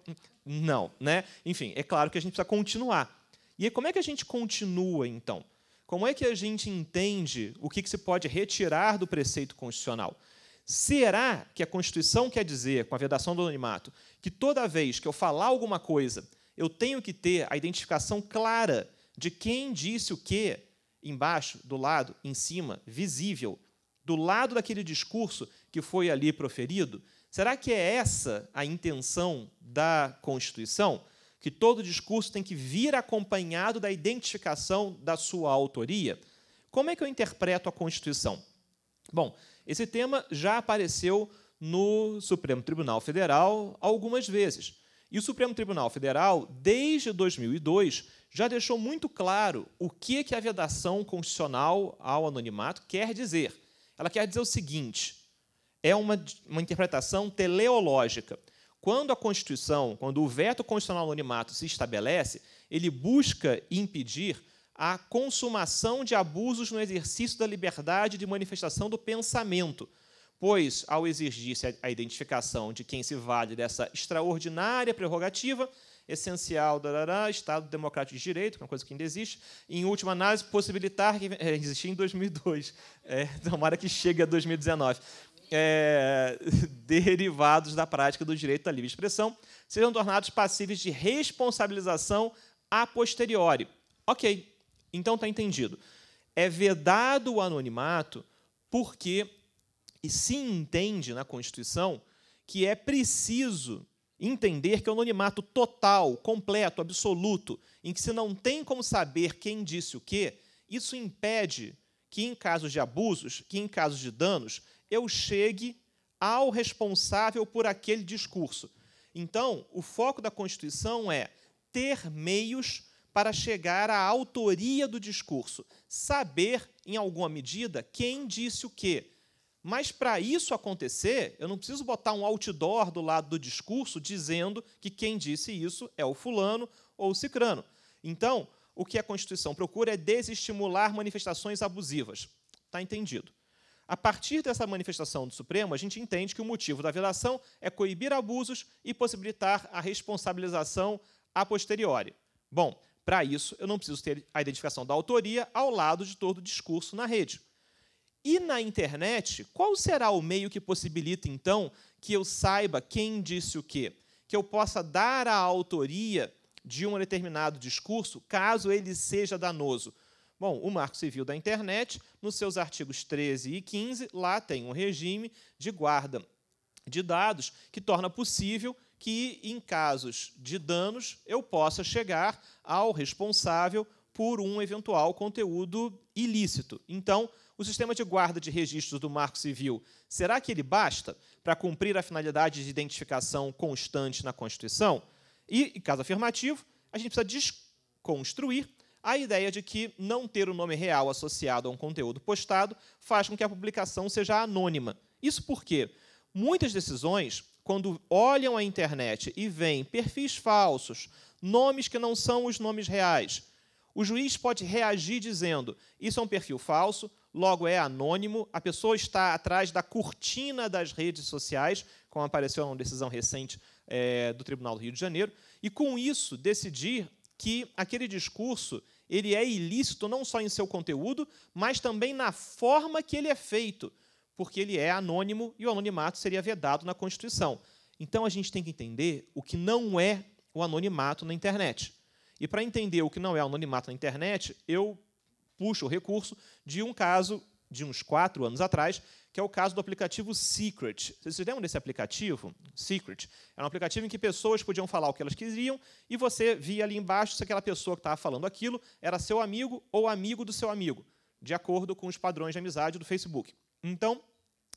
Não, né? Enfim, é claro que a gente precisa continuar. E como é que a gente continua, então? Como é que a gente entende o que se pode retirar do preceito constitucional? Será que a Constituição quer dizer, com a vedação do anonimato, que toda vez que eu falar alguma coisa, eu tenho que ter a identificação clara de quem disse o quê, embaixo, do lado, em cima, visível, do lado daquele discurso que foi ali proferido? Será que é essa a intenção da Constituição? Que todo discurso tem que vir acompanhado da identificação da sua autoria? Como é que eu interpreto a Constituição? Bom, esse tema já apareceu no Supremo Tribunal Federal algumas vezes. E o Supremo Tribunal Federal, desde 2002, já deixou muito claro o que a vedação constitucional ao anonimato quer dizer. Ela quer dizer o seguinte: é uma interpretação teleológica. Quando a Constituição, quando o veto constitucional ao anonimato se estabelece, ele busca impedir a consumação de abusos no exercício da liberdade de manifestação do pensamento, pois, ao exigir-se a identificação de quem se vale dessa extraordinária prerrogativa, essencial, Estado Democrático de Direito, que é uma coisa que ainda existe, em última análise, possibilitar que existia em 2002, tomara que chegue a 2019, derivados da prática do direito à livre expressão, sejam tornados passíveis de responsabilização a posteriori. Ok, então está entendido. É vedado o anonimato porque se entende na Constituição que é preciso entender que o anonimato total, completo, absoluto, em que se não tem como saber quem disse o quê, isso impede que, em casos de abusos, que em casos de danos, eu chegue ao responsável por aquele discurso. Então, o foco da Constituição é ter meios para chegar à autoria do discurso, saber, em alguma medida, quem disse o quê. Mas, para isso acontecer, eu não preciso botar um outdoor do lado do discurso dizendo que quem disse isso é o fulano ou o cicrano. Então, o que a Constituição procura é desestimular manifestações abusivas. Está entendido? A partir dessa manifestação do Supremo, a gente entende que o motivo da vedação é coibir abusos e possibilitar a responsabilização a posteriori. Bom, para isso, eu não preciso ter a identificação da autoria ao lado de todo o discurso na rede. E na internet, qual será o meio que possibilita, então, que eu saiba quem disse o quê? Que eu possa dar a autoria de um determinado discurso, caso ele seja danoso? Bom, o Marco Civil da Internet, nos seus artigos 13 e 15, lá tem um regime de guarda de dados que torna possível que, em casos de danos, eu possa chegar ao responsável por um eventual conteúdo ilícito. Então, o sistema de guarda de registros do Marco Civil, será que ele basta para cumprir a finalidade de identificação constante na Constituição? E, em caso afirmativo, a gente precisa desconstruir a ideia de que não ter o nome real associado a um conteúdo postado faz com que a publicação seja anônima. Isso porque muitas decisões, quando olham a internet e veem perfis falsos, nomes que não são os nomes reais, O juiz pode reagir dizendo: isso é um perfil falso, logo é anônimo, a pessoa está atrás da cortina das redes sociais, como apareceu numa decisão recente do Tribunal do Rio de Janeiro, e, com isso, decidir que aquele discurso ele é ilícito não só em seu conteúdo, mas também na forma que ele é feito, porque ele é anônimo e o anonimato seria vedado na Constituição. Então, a gente tem que entender o que não é o anonimato na internet. E, para entender o que não é o anonimato na internet, eu puxo o recurso de um caso de uns 4 anos atrás, que é o caso do aplicativo Secret. Vocês se lembram desse aplicativo? Secret. Era um aplicativo em que pessoas podiam falar o que elas queriam e você via ali embaixo se aquela pessoa que estava falando aquilo era seu amigo ou amigo do seu amigo, de acordo com os padrões de amizade do Facebook. Então,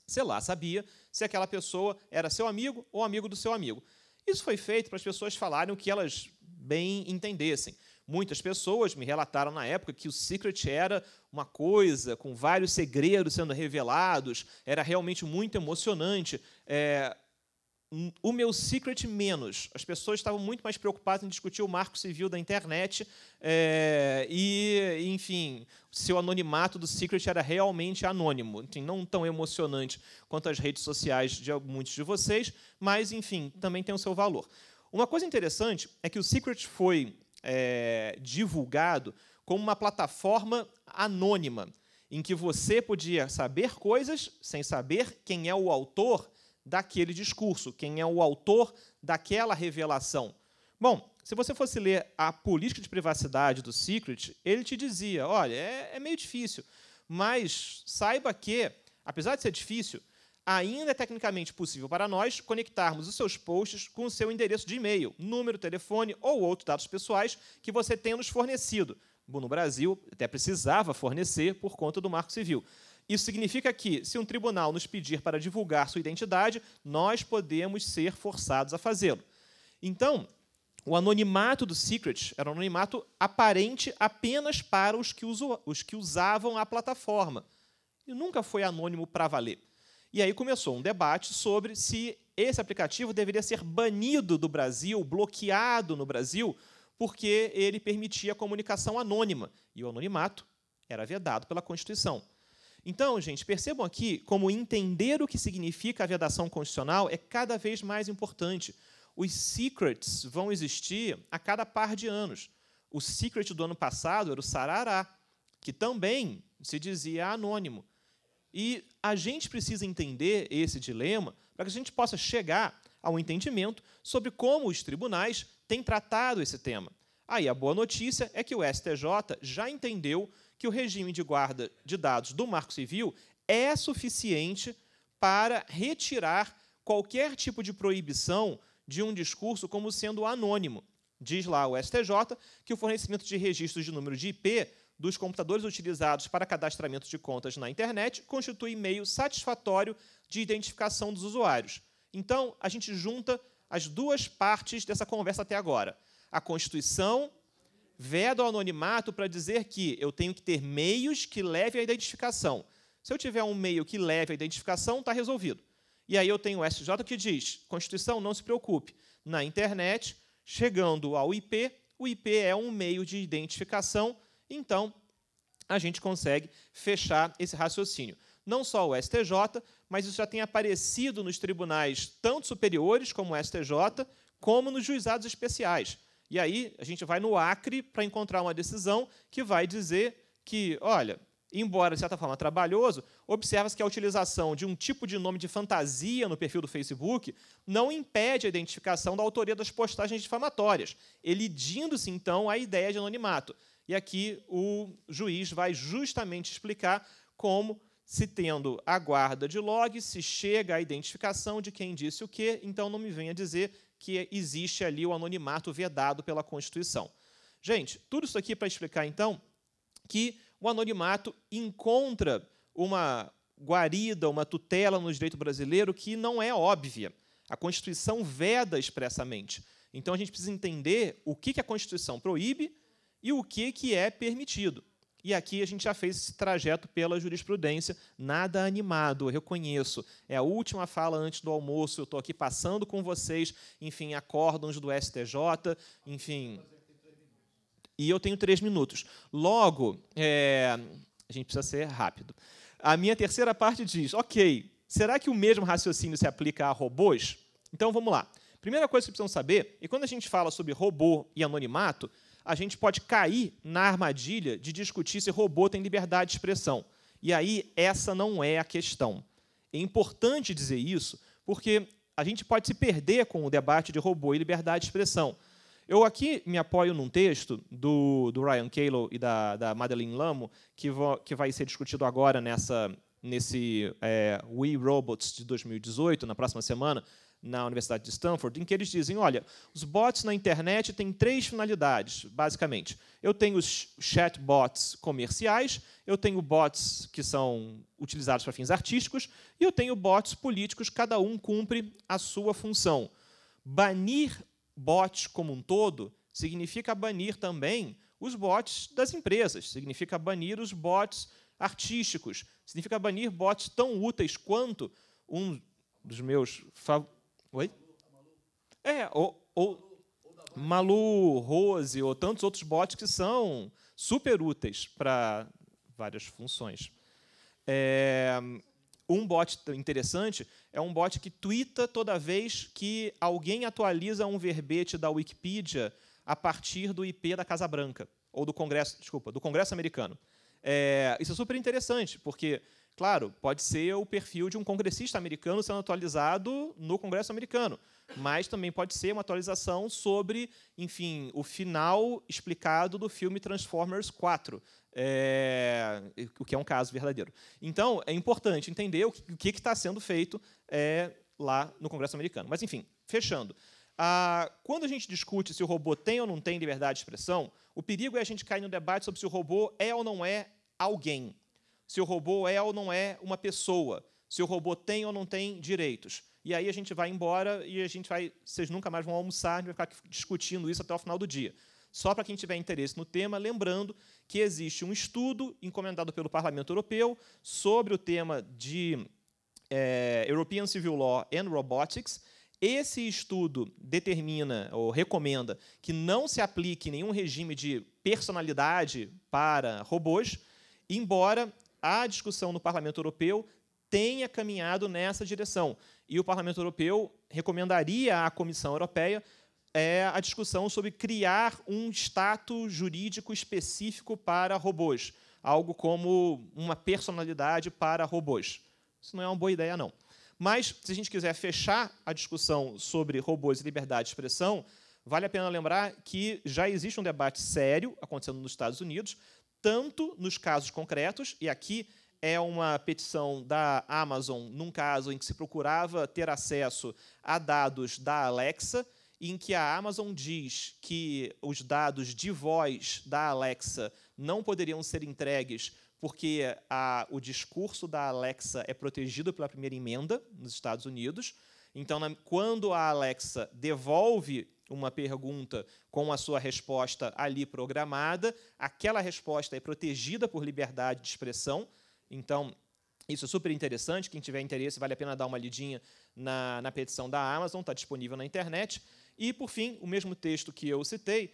você lá sabia se aquela pessoa era seu amigo ou amigo do seu amigo. Isso foi feito para as pessoas falarem o que elas bem entendessem. Muitas pessoas me relataram na época que o Secret era uma coisa com vários segredos sendo revelados, era realmente muito emocionante. O meu Secret menos. As pessoas estavam muito mais preocupadas em discutir o marco civil da internet enfim, se o anonimato do Secret era realmente anônimo. Enfim, não tão emocionante quanto as redes sociais de muitos de vocês, mas, enfim, também tem o seu valor. Uma coisa interessante é que o Secret foi divulgado como uma plataforma anônima, em que você podia saber coisas sem saber quem é o autor daquele discurso, quem é o autor daquela revelação. Bom, se você fosse ler a política de privacidade do Secret, ele te dizia, olha, é meio difícil, mas saiba que, apesar de ser difícil, ainda é tecnicamente possível para nós conectarmos os seus posts com o seu endereço de e-mail, número, telefone ou outros dados pessoais que você tenha nos fornecido. Bom, no Brasil, até precisava fornecer por conta do Marco Civil. Isso significa que, se um tribunal nos pedir para divulgar sua identidade, nós podemos ser forçados a fazê-lo. Então, o anonimato do Secret era um anonimato aparente apenas para os que usavam a plataforma. E nunca foi anônimo para valer. E aí começou um debate sobre se esse aplicativo deveria ser banido do Brasil, bloqueado no Brasil, porque ele permitia a comunicação anônima. E o anonimato era vedado pela Constituição. Então, gente, percebam aqui como entender o que significa a vedação constitucional é cada vez mais importante. Os secrets vão existir a cada par de anos. O secret do ano passado era o Sarará, que também se dizia anônimo. E a gente precisa entender esse dilema para que a gente possa chegar ao entendimento sobre como os tribunais têm tratado esse tema. Aí, a boa notícia é que o STJ já entendeu que o regime de guarda de dados do Marco Civil é suficiente para retirar qualquer tipo de proibição de um discurso como sendo anônimo. Diz lá o STJ que o fornecimento de registros de número de IP dos computadores utilizados para cadastramento de contas na internet constitui meio satisfatório de identificação dos usuários. Então, a gente junta as duas partes dessa conversa até agora. A Constituição veda o anonimato para dizer que eu tenho que ter meios que levem à identificação. Se eu tiver um meio que leve à identificação, está resolvido. E aí eu tenho o STJ que diz, Constituição, não se preocupe, na internet, chegando ao IP, o IP é um meio de identificação. Então, a gente consegue fechar esse raciocínio. Não só o STJ, mas isso já tem aparecido nos tribunais, tanto superiores, como o STJ, como nos juizados especiais. E aí, a gente vai no Acre para encontrar uma decisão que vai dizer que, olha, embora, de certa forma, trabalhoso, observa-se que a utilização de um tipo de nome de fantasia no perfil do Facebook não impede a identificação da autoria das postagens difamatórias, elidindo-se, então, a ideia de anonimato. E aqui o juiz vai justamente explicar como, se tendo a guarda de log, se chega à identificação de quem disse o quê, então não me venha dizer que existe ali o anonimato vedado pela Constituição. Gente, tudo isso aqui para explicar, então, que o anonimato encontra uma guarida, uma tutela no direito brasileiro que não é óbvia. A Constituição veda expressamente. Então, a gente precisa entender o que a Constituição proíbe e o que é permitido. E aqui a gente já fez esse trajeto pela jurisprudência, nada animado, eu reconheço. É a última fala antes do almoço, eu estou aqui passando com vocês, enfim, acórdãos do STJ, enfim... e eu tenho 3 minutos. Logo, a gente precisa ser rápido. A minha terceira parte diz, ok, será que o mesmo raciocínio se aplica a robôs? Então, vamos lá. Primeira coisa que precisam saber, e quando a gente fala sobre robô e anonimato, a gente pode cair na armadilha de discutir se robô tem liberdade de expressão. E aí, essa não é a questão. É importante dizer isso, porque a gente pode se perder com o debate de robô e liberdade de expressão. Eu aqui me apoio num texto do Ryan Calo e da Madeleine Lamo, que vai ser discutido agora nesse We Robots de 2018, na próxima semana, na Universidade de Stanford, em que eles dizem, olha, os bots na internet têm 3 finalidades, basicamente. Eu tenho os chatbots comerciais, eu tenho bots que são utilizados para fins artísticos, e eu tenho bots políticos, cada um cumpre a sua função. Banir bots como um todo significa banir também os bots das empresas, significa banir os bots artísticos, significa banir bots tão úteis quanto um dos meus favoritos. Oi? Ou Malu, Rose, ou tantos outros bots que são super úteis para várias funções. Um bot interessante é um bot que tweeta toda vez que alguém atualiza um verbete da Wikipedia a partir do IP da Casa Branca, ou do Congresso, desculpa, do Congresso americano. Isso é super interessante, porque, claro, pode ser o perfil de um congressista americano sendo atualizado no Congresso americano, mas também pode ser uma atualização sobre, enfim, o final explicado do filme Transformers 4, o que é um caso verdadeiro. Então, é importante entender o que está sendo feito lá no Congresso americano. Mas, enfim, fechando. Quando a gente discute se o robô tem ou não tem liberdade de expressão, o perigo é a gente cair no debate sobre se o robô é ou não é alguém, se o robô é ou não é uma pessoa, se o robô tem ou não tem direitos. E aí a gente vai embora e vocês nunca mais vão almoçar, a gente vai ficar discutindo isso até o final do dia. Só para quem tiver interesse no tema, lembrando que existe um estudo encomendado pelo Parlamento Europeu sobre o tema de European Civil Law and Robotics. Esse estudo determina ou recomenda que não se aplique nenhum regime de personalidade para robôs, embora a discussão no Parlamento Europeu tenha caminhado nessa direção. E o Parlamento Europeu recomendaria à Comissão Europeia a discussão sobre criar um status jurídico específico para robôs, algo como uma personalidade para robôs. Isso não é uma boa ideia, não. Mas, se a gente quiser fechar a discussão sobre robôs e liberdade de expressão, vale a pena lembrar que já existe um debate sério acontecendo nos Estados Unidos, tanto nos casos concretos, e aqui é uma petição da Amazon, num caso em que se procurava ter acesso a dados da Alexa, em que a Amazon diz que os dados de voz da Alexa não poderiam ser entregues porque o discurso da Alexa é protegido pela primeira emenda nos Estados Unidos. Então, quando a Alexa devolve uma pergunta com a sua resposta ali programada, aquela resposta é protegida por liberdade de expressão. Então, isso é super interessante. Quem tiver interesse, vale a pena dar uma lidinha na petição da Amazon, está disponível na internet. E, por fim, o mesmo texto que eu citei,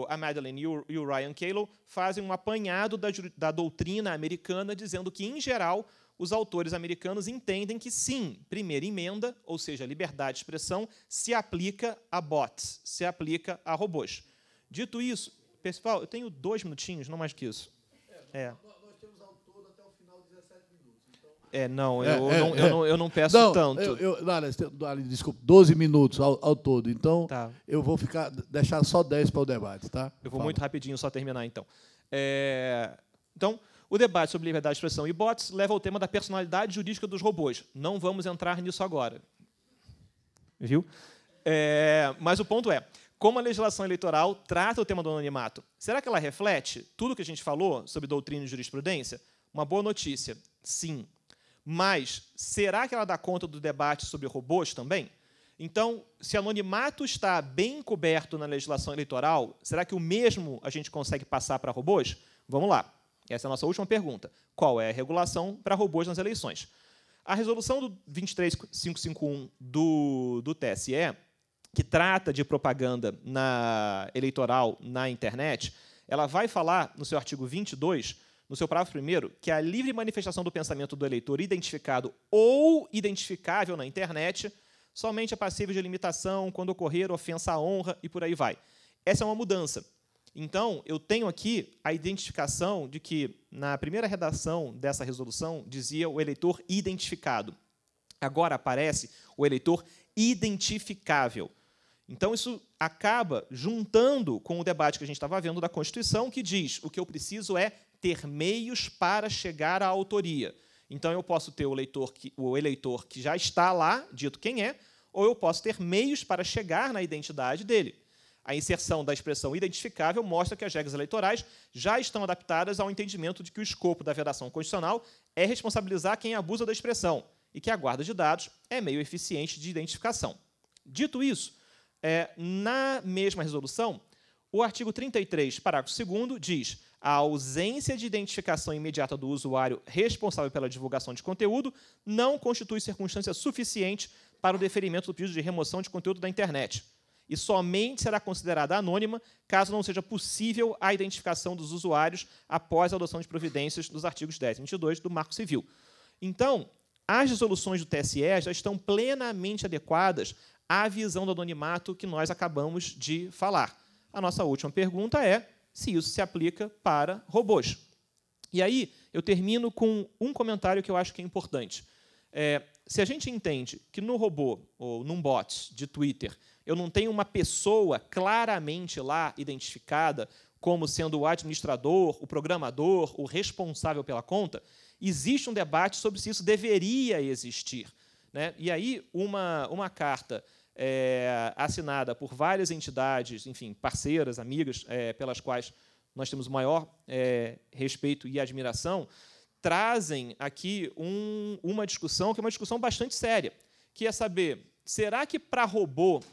a Madeleine e o Ryan Calo fazem um apanhado da doutrina americana, dizendo que, em geral, os autores americanos entendem que, sim, primeira emenda, ou seja, liberdade de expressão, se aplica a bots, se aplica a robôs. Dito isso, pessoal, eu tenho 2 minutinhos, não mais que isso. Nós temos ao todo até o final 17 minutos. Então... eu não peço tanto. Desculpa, 12 minutos ao todo. Então, tá. Eu vou deixar só 10 para o debate. Tá? Eu vou muito rapidinho só terminar, então. Então, o debate sobre liberdade de expressão e bots leva ao tema da personalidade jurídica dos robôs. Não vamos entrar nisso agora. Viu? Mas o ponto é, como a legislação eleitoral trata o tema do anonimato, será que ela reflete tudo o que a gente falou sobre doutrina e jurisprudência? Uma boa notícia, sim. Mas será que ela dá conta do debate sobre robôs também? Então, se anonimato está bem coberto na legislação eleitoral, será que o mesmo a gente consegue passar para robôs? Vamos lá. Essa é a nossa última pergunta. Qual é a regulação para robôs nas eleições? A resolução do 23551 do TSE que trata de propaganda eleitoral na internet, ela vai falar, no seu artigo 22, no seu parágrafo 1º, que a livre manifestação do pensamento do eleitor identificado ou identificável na internet somente é passível de limitação quando ocorrer ofensa à honra e por aí vai. Essa é uma mudança. Então, eu tenho aqui a identificação de que, na primeira redação dessa resolução, dizia o eleitor identificado. Agora aparece o eleitor identificável. Então, isso acaba juntando com o debate que a gente estava vendo da Constituição, que diz o que eu preciso é ter meios para chegar à autoria. Então, eu posso ter o eleitor que já está lá, dito quem é, ou eu posso ter meios para chegar na identidade dele. A inserção da expressão identificável mostra que as regras eleitorais já estão adaptadas ao entendimento de que o escopo da vedação constitucional é responsabilizar quem abusa da expressão e que a guarda de dados é meio eficiente de identificação. Dito isso, na mesma resolução, o artigo 33, parágrafo 2º, diz: a ausência de identificação imediata do usuário responsável pela divulgação de conteúdo não constitui circunstância suficiente para o deferimento do pedido de remoção de conteúdo da internet e somente será considerada anônima caso não seja possível a identificação dos usuários após a adoção de providências dos artigos 10 e 22 do Marco Civil. Então, as resoluções do TSE já estão plenamente adequadas à visão do anonimato que nós acabamos de falar. A nossa última pergunta é se isso se aplica para robôs. E aí, eu termino com um comentário que eu acho que é importante. Se a gente entende que no robô, ou num bot de Twitter, eu não tenho uma pessoa claramente lá identificada como sendo o administrador, o programador, o responsável pela conta, existe um debate sobre se isso deveria existir, né? E aí, uma carta assinada por várias entidades, enfim, parceiras, amigas, pelas quais nós temos o maior respeito e admiração, trazem aqui uma discussão que é uma discussão bastante séria, que é saber, será que para robô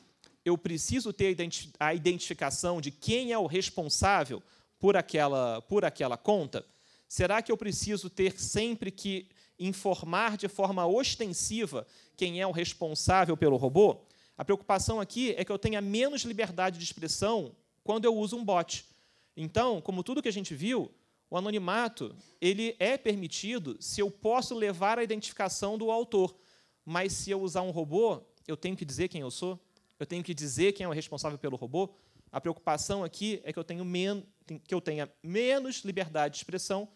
eu preciso ter a identificação de quem é o responsável por aquela conta? Será que eu preciso ter sempre que informar de forma ostensiva quem é o responsável pelo robô? A preocupação aqui é que eu tenha menos liberdade de expressão quando eu uso um bot. Então, como tudo que a gente viu, o anonimato ele é permitido se eu posso levar a identificação do autor. Mas, se eu usar um robô, eu tenho que dizer quem eu sou? Eu tenho que dizer quem é o responsável pelo robô? A preocupação aqui é que eu tenha menos liberdade de expressão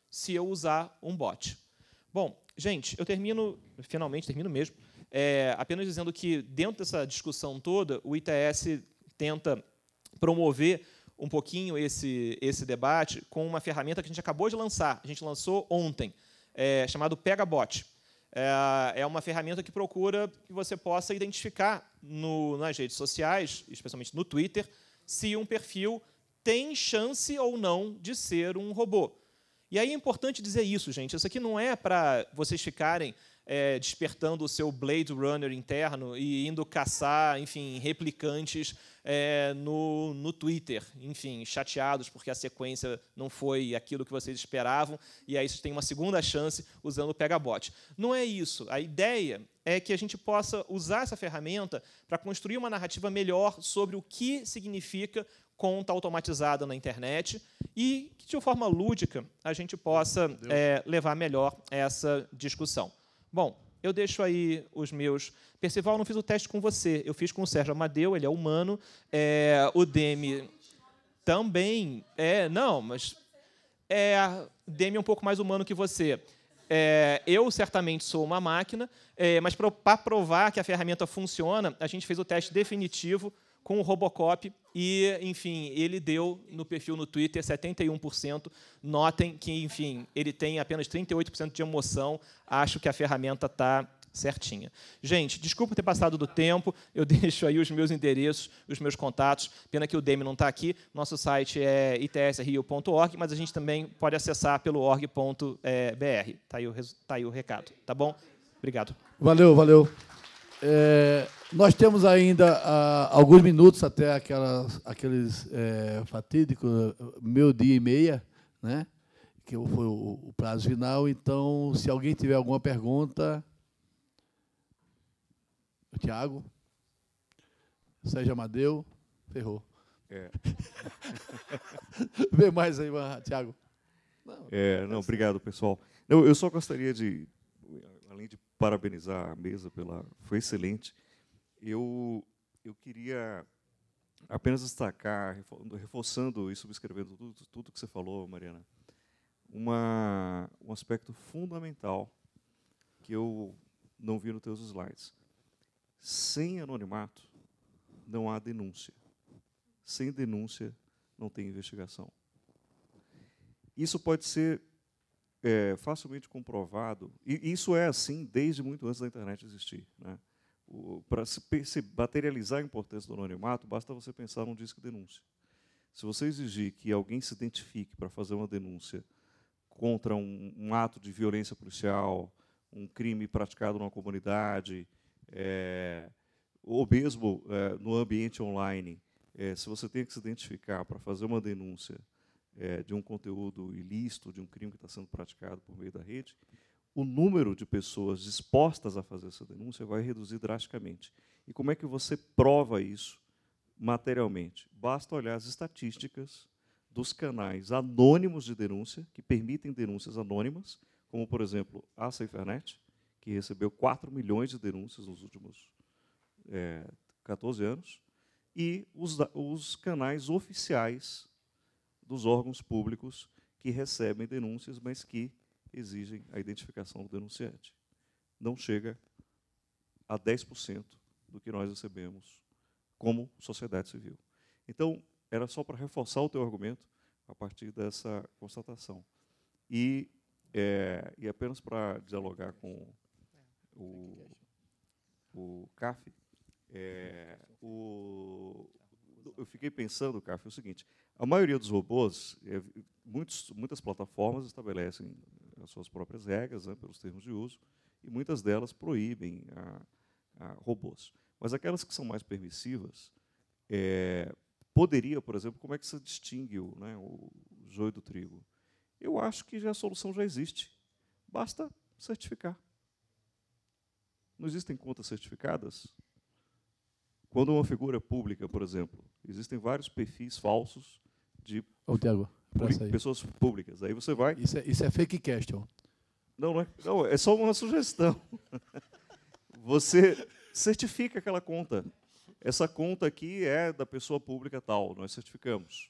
se eu usar um bot. Bom, gente, eu finalmente termino mesmo, apenas dizendo que, dentro dessa discussão toda, o ITS tenta promover um pouquinho esse debate com uma ferramenta que a gente acabou de lançar. A gente lançou ontem, chamado PegaBot. É uma ferramenta que procura que você possa identificar nas redes sociais, especialmente no Twitter, se um perfil tem chance ou não de ser um robô. E aí é importante dizer isso, gente. Isso aqui não é para vocês ficarem despertando o seu Blade Runner interno e indo caçar, enfim, replicantes no Twitter, enfim, chateados porque a sequência não foi aquilo que vocês esperavam, e aí vocês têm uma segunda chance usando o PegaBot. Não é isso. A ideia é que a gente possa usar essa ferramenta para construir uma narrativa melhor sobre o que significa conta automatizada na internet e que, de forma lúdica, a gente possa levar melhor essa discussão. Bom, eu deixo aí os meus... Percival, eu não fiz o teste com você, eu fiz com o Sérgio Amadeu, ele é humano, o Demi também, não, mas o Demi é um pouco mais humano que você. Eu, certamente, sou uma máquina, mas para provar que a ferramenta funciona, a gente fez o teste definitivo com o Robocop e, enfim, ele deu no perfil no Twitter 71%. Notem que, enfim, ele tem apenas 38% de emoção. Acho que a ferramenta está certinha. Gente, desculpa ter passado do tempo. Eu deixo aí os meus endereços, os meus contatos. Pena que o Demi não está aqui. Nosso site é itsrio.org, mas a gente também pode acessar pelo org.br. Está aí o recado. Tá bom? Obrigado. Valeu, valeu. Nós temos ainda alguns minutos até aqueles fatídicos 12:30, né? Que foi o prazo final. Então, se alguém tiver alguma pergunta, Tiago, Sérgio Amadeu, ferrou. É. Vê mais aí, Tiago. Não, obrigado, pessoal. Não, eu só gostaria de, além de parabenizar a mesa foi excelente. Eu queria apenas destacar, reforçando e subscrevendo tudo que você falou, Mariana, um aspecto fundamental que eu não vi nos teus slides. Sem anonimato, não há denúncia. Sem denúncia, não tem investigação. Isso pode ser facilmente comprovado, e isso é assim desde muito antes da internet existir, né? Para se materializar a importância do anonimato, basta você pensar num disco de denúncia. Se você exigir que alguém se identifique para fazer uma denúncia contra um ato de violência policial, um crime praticado numa comunidade, ou mesmo no ambiente online, se você tem que se identificar para fazer uma denúncia de um conteúdo ilícito, de um crime que está sendo praticado por meio da rede, o número de pessoas dispostas a fazer essa denúncia vai reduzir drasticamente. E como é que você prova isso materialmente? Basta olhar as estatísticas dos canais anônimos de denúncia, que permitem denúncias anônimas, como, por exemplo, a SaferNet, que recebeu 4 milhões de denúncias nos últimos 14 anos, e os canais oficiais dos órgãos públicos que recebem denúncias, mas que exigem a identificação do denunciante. Não chega a 10% do que nós recebemos como sociedade civil. Então, era só para reforçar o teu argumento a partir dessa constatação. E apenas para dialogar com o CAF, eu fiquei pensando, CAF, é o seguinte: a maioria dos robôs, muitas plataformas estabelecem as suas próprias regras, né, pelos termos de uso, e muitas delas proíbem robôs. Mas aquelas que são mais permissivas, poderia, por exemplo, como é que se distingue o joio do trigo? Eu acho que a solução já existe. Basta certificar. Não existem contas certificadas? Quando uma figura pública, por exemplo, existem vários perfis falsos de Tiago, pessoas públicas. Aí você vai... Isso é fake question. Não, é só uma sugestão. Você certifica aquela conta. Essa conta aqui é da pessoa pública tal, nós certificamos.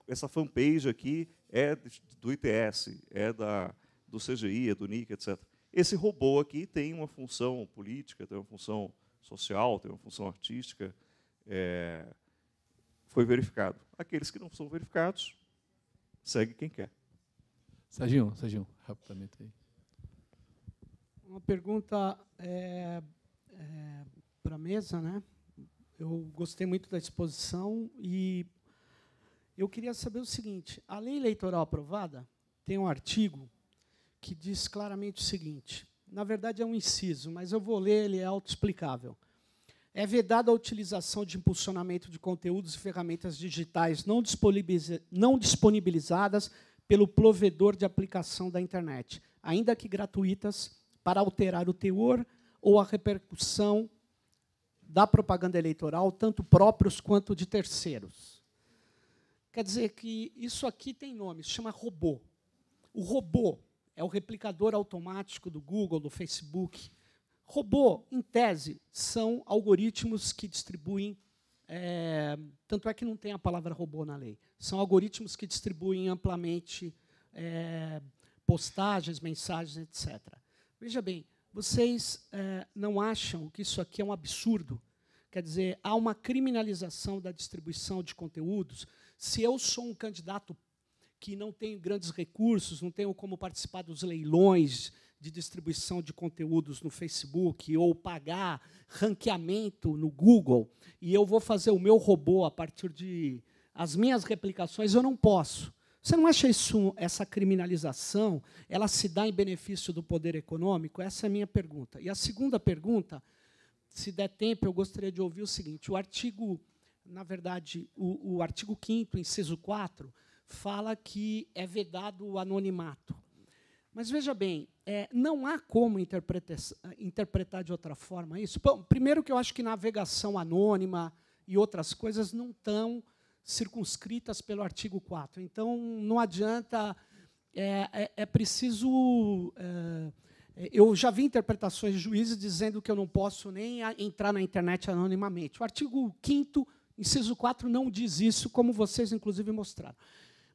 Essa fanpage aqui é do ITS, é do CGI, é do NIC, etc. Esse robô aqui tem uma função política, tem uma função social, tem uma função artística, foi verificado. Aqueles que não são verificados, segue quem quer. Serginho, rapidamente aí. Uma pergunta para a mesa, né? Eu gostei muito da exposição e eu queria saber o seguinte: a lei eleitoral aprovada tem um artigo que diz claramente o seguinte, na verdade é um inciso, mas eu vou ler, ele é autoexplicável. É vedada a utilização de impulsionamento de conteúdos e ferramentas digitais não disponibilizadas pelo provedor de aplicação da internet, ainda que gratuitas, para alterar o teor ou a repercussão da propaganda eleitoral, tanto próprios quanto de terceiros. Quer dizer que isso aqui tem nome, se chama robô. O robô é o replicador automático do Google, do Facebook. Robô, em tese, são algoritmos que distribuem, tanto é que não tem a palavra robô na lei, são algoritmos que distribuem amplamente postagens, mensagens, etc. Veja bem, vocês não acham que isso aqui é um absurdo? Quer dizer, há uma criminalização da distribuição de conteúdos. Se eu sou um candidato que não tenho grandes recursos, não tenho como participar dos leilões de distribuição de conteúdos no Facebook ou pagar ranqueamento no Google, e eu vou fazer o meu robô a partir de as minhas replicações, eu não posso. Você não acha essa criminalização, ela se dá em benefício do poder econômico? Essa é a minha pergunta. E a segunda pergunta, se der tempo, eu gostaria de ouvir o seguinte: o artigo, na verdade, o artigo 5º, inciso 4, fala que é vedado o anonimato. Mas, veja bem, não há como interpretar de outra forma isso. Bom, primeiro que eu acho que navegação anônima e outras coisas não estão circunscritas pelo artigo 4. Então, não adianta... É preciso... eu já vi interpretações de juízes dizendo que eu não posso nem entrar na internet anonimamente. O artigo 5º, inciso 4, não diz isso, como vocês, inclusive, mostraram.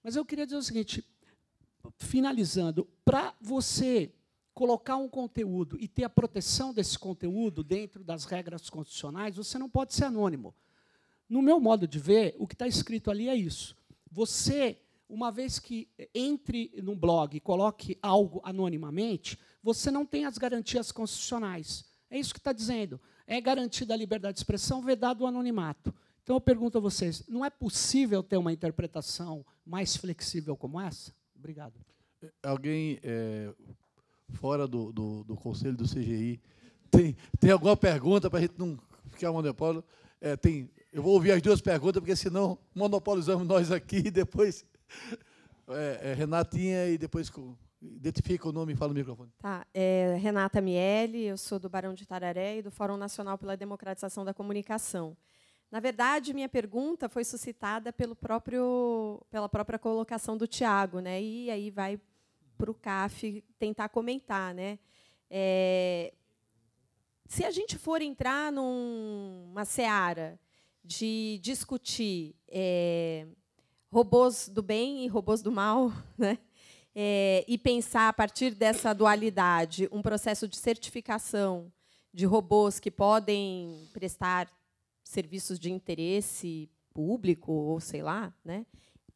Mas eu queria dizer o seguinte, finalizando, para você colocar um conteúdo e ter a proteção desse conteúdo dentro das regras constitucionais, você não pode ser anônimo. No meu modo de ver, o que está escrito ali é isso. Você, uma vez que entre no blog e coloque algo anonimamente, você não tem as garantias constitucionais. É isso que está dizendo. É garantida a liberdade de expressão, vedado o anonimato. Então, eu pergunto a vocês, não é possível ter uma interpretação mais flexível como essa? Obrigado. Alguém, fora do Conselho do CGI, tem alguma pergunta para a gente não ficar monopólio? Eu vou ouvir as duas perguntas, porque senão monopolizamos nós aqui e depois... Renatinha, e depois identifica o nome e fala no microfone. Tá, Renata Miele, eu sou do Barão de Itararé e do Fórum Nacional pela Democratização da Comunicação. Na verdade, minha pergunta foi suscitada pela própria colocação do Tiago, né? E aí vai para o CAF tentar comentar, né? Se a gente for entrar numa seara de discutir robôs do bem e robôs do mal, né? E pensar, a partir dessa dualidade, um processo de certificação de robôs que podem prestar serviços de interesse público, ou sei lá, né?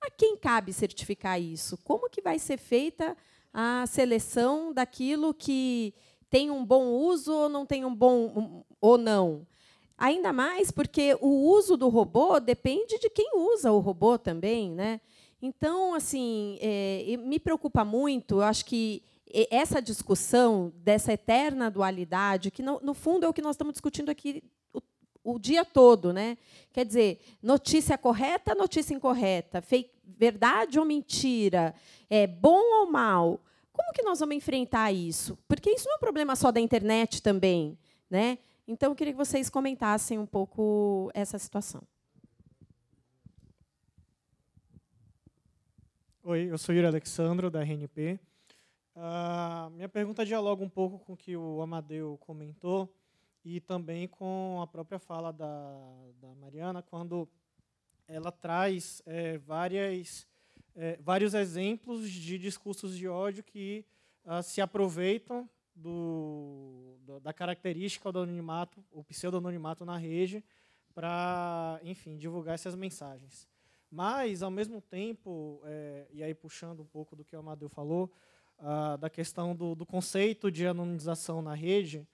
A quem cabe certificar isso? Como que vai ser feita a seleção daquilo que tem um bom uso ou não tem um bom ou não? Ainda mais porque o uso do robô depende de quem usa o robô também, né? Então, assim, me preocupa muito, eu acho que essa discussão dessa eterna dualidade, que, no fundo, é o que nós estamos discutindo aqui o dia todo, né? Quer dizer, notícia correta, notícia incorreta, verdade ou mentira, bom ou mal. Como que nós vamos enfrentar isso? Porque isso não é um problema só da internet também, né? Então, eu queria que vocês comentassem um pouco essa situação. Oi, eu sou Yuri Alexandro, da RNP. Minha pergunta dialoga um pouco com o que o Amadeu comentou e também com a própria fala da Mariana, quando ela traz vários exemplos de discursos de ódio que se aproveitam da característica do anonimato, o pseudo-anonimato na rede, para, enfim, divulgar essas mensagens. Mas, ao mesmo tempo, e aí puxando um pouco do que o Amadeu falou, da questão do conceito de anonimização na rede,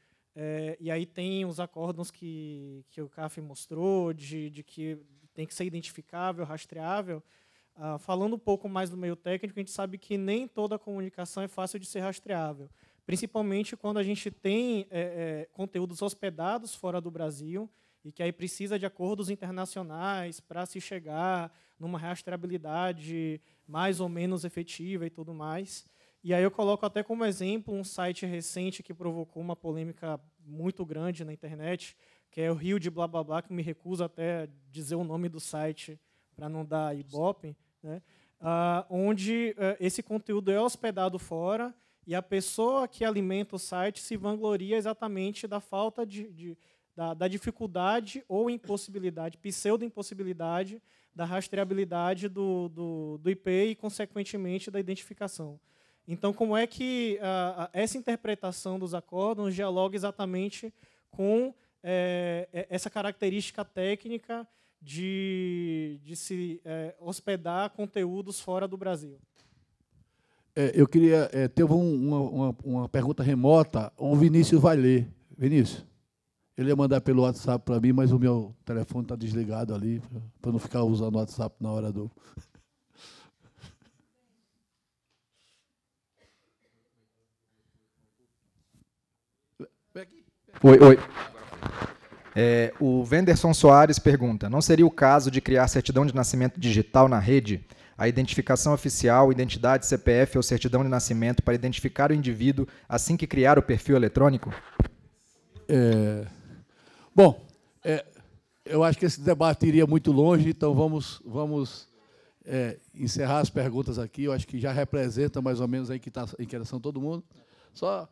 e aí tem os acórdãos que o CAF mostrou, de que tem que ser identificável, rastreável. Falando um pouco mais do meio técnico, a gente sabe que nem toda comunicação é fácil de ser rastreável, principalmente quando a gente tem conteúdos hospedados fora do Brasil, e que aí precisa de acordos internacionais para se chegar numa rastreabilidade mais ou menos efetiva e tudo mais. E aí eu coloco até como exemplo um site recente que provocou uma polêmica muito grande na internet, que é o Rio de Blá Blá Blá, que me recuso até a dizer o nome do site para não dar ibope, né? Onde esse conteúdo é hospedado fora e a pessoa que alimenta o site se vangloria exatamente da falta da dificuldade ou impossibilidade, pseudo-impossibilidade da rastreabilidade do IP e, consequentemente, da identificação. Então, como é que essa interpretação dos acórdãos dialoga exatamente com essa característica técnica de se hospedar conteúdos fora do Brasil? Eu queria... teve uma pergunta remota, o Vinícius vai ler. Vinícius? Ele ia mandar pelo WhatsApp para mim, mas o meu telefone está desligado ali, para não ficar usando o WhatsApp na hora do... Oi. O Wenderson Soares pergunta, não seria o caso de criar certidão de nascimento digital na rede, a identificação oficial, identidade, CPF ou certidão de nascimento para identificar o indivíduo assim que criar o perfil eletrônico? Bom, eu acho que esse debate iria muito longe, então vamos encerrar as perguntas aqui. Eu acho que já representa mais ou menos a inquietação de todo mundo. Só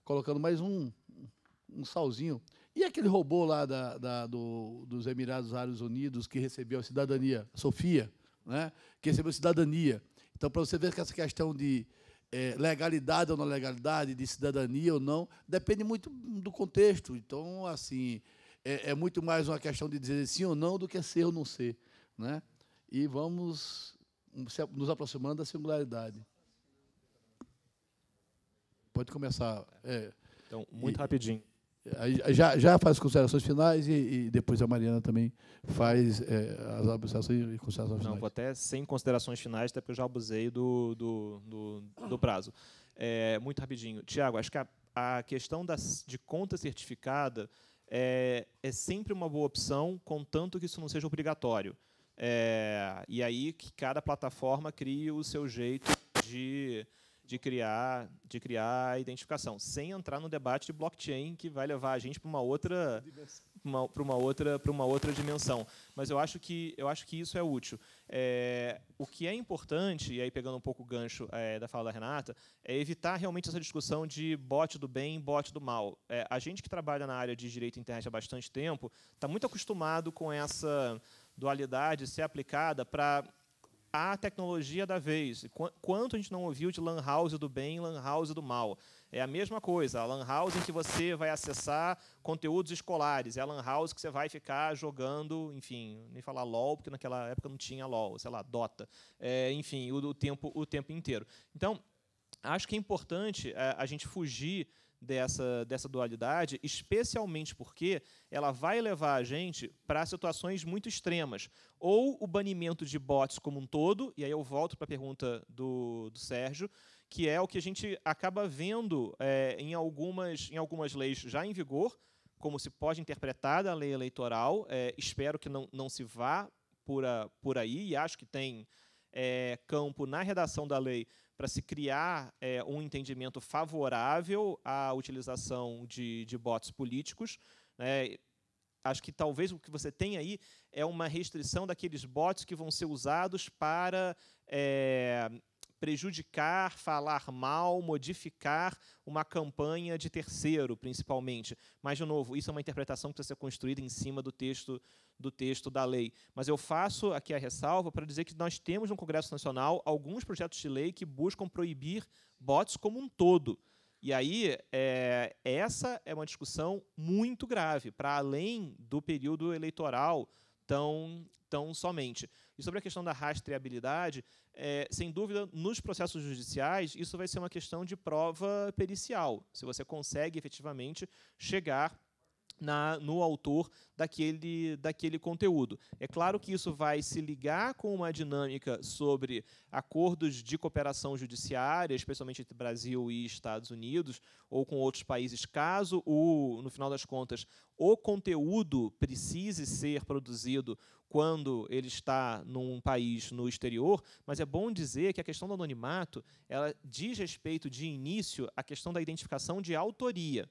colocando mais um salzinho. E aquele robô lá dos Emirados Árabes Unidos que recebeu a cidadania, Sofia, né, que recebeu cidadania. Então, para você ver que essa questão de legalidade ou não legalidade, de cidadania ou não, depende muito do contexto. Então, assim, é muito mais uma questão de dizer sim ou não do que ser ou não ser, né? E vamos nos aproximando da singularidade. Pode começar. Então, muito rapidinho. Já faz as considerações finais e depois a Mariana também faz as observações e considerações finais. Não, vou até sem considerações finais, até porque eu já abusei do prazo. Muito rapidinho. Tiago, acho que a questão de conta certificada é sempre uma boa opção, contanto que isso não seja obrigatório. E aí que cada plataforma crie o seu jeito de criar a identificação, sem entrar no debate de blockchain que vai levar a gente para uma outra dimensão. Mas eu acho que isso é útil. O que é importante, e aí pegando um pouco o gancho da fala da Renata, é evitar realmente essa discussão de bot do bem, bot do mal. A gente que trabalha na área de direito à internet há bastante tempo está muito acostumado com essa dualidade ser aplicada para a tecnologia da vez. Quanto a gente não ouviu de lan house do bem e lan house do mal? É a mesma coisa. A lan house em que você vai acessar conteúdos escolares. É a lan house que você vai ficar jogando, enfim, nem falar LOL, porque naquela época não tinha LOL, sei lá, Dota. Enfim, o tempo inteiro. Então, acho que é importante a gente fugir dessa dualidade, especialmente porque ela vai levar a gente para situações muito extremas. Ou o banimento de bots como um todo, e aí eu volto para a pergunta do Sérgio, que é o que a gente acaba vendo em algumas leis já em vigor, como se pode interpretar da lei eleitoral. Espero que não se vá por aí, e acho que tem campo na redação da lei para se criar um entendimento favorável à utilização de bots políticos. Acho que talvez o que você tem aí é uma restrição daqueles bots que vão ser usados para prejudicar, falar mal, modificar uma campanha de terceiro, principalmente. Mas, de novo, isso é uma interpretação que precisa ser construída em cima do texto da lei. Mas eu faço aqui a ressalva para dizer que nós temos no Congresso Nacional alguns projetos de lei que buscam proibir bots como um todo. E aí, essa é uma discussão muito grave, para além do período eleitoral tão somente. E sobre a questão da rastreabilidade, sem dúvida, nos processos judiciais, isso vai ser uma questão de prova pericial, se você consegue efetivamente chegar no autor daquele conteúdo. É claro que isso vai se ligar com uma dinâmica sobre acordos de cooperação judiciária, especialmente entre Brasil e Estados Unidos, ou com outros países, caso, no final das contas, o conteúdo precise ser produzido quando ele está num país no exterior, mas é bom dizer que a questão do anonimato ela diz respeito, de início, à questão da identificação de autoria.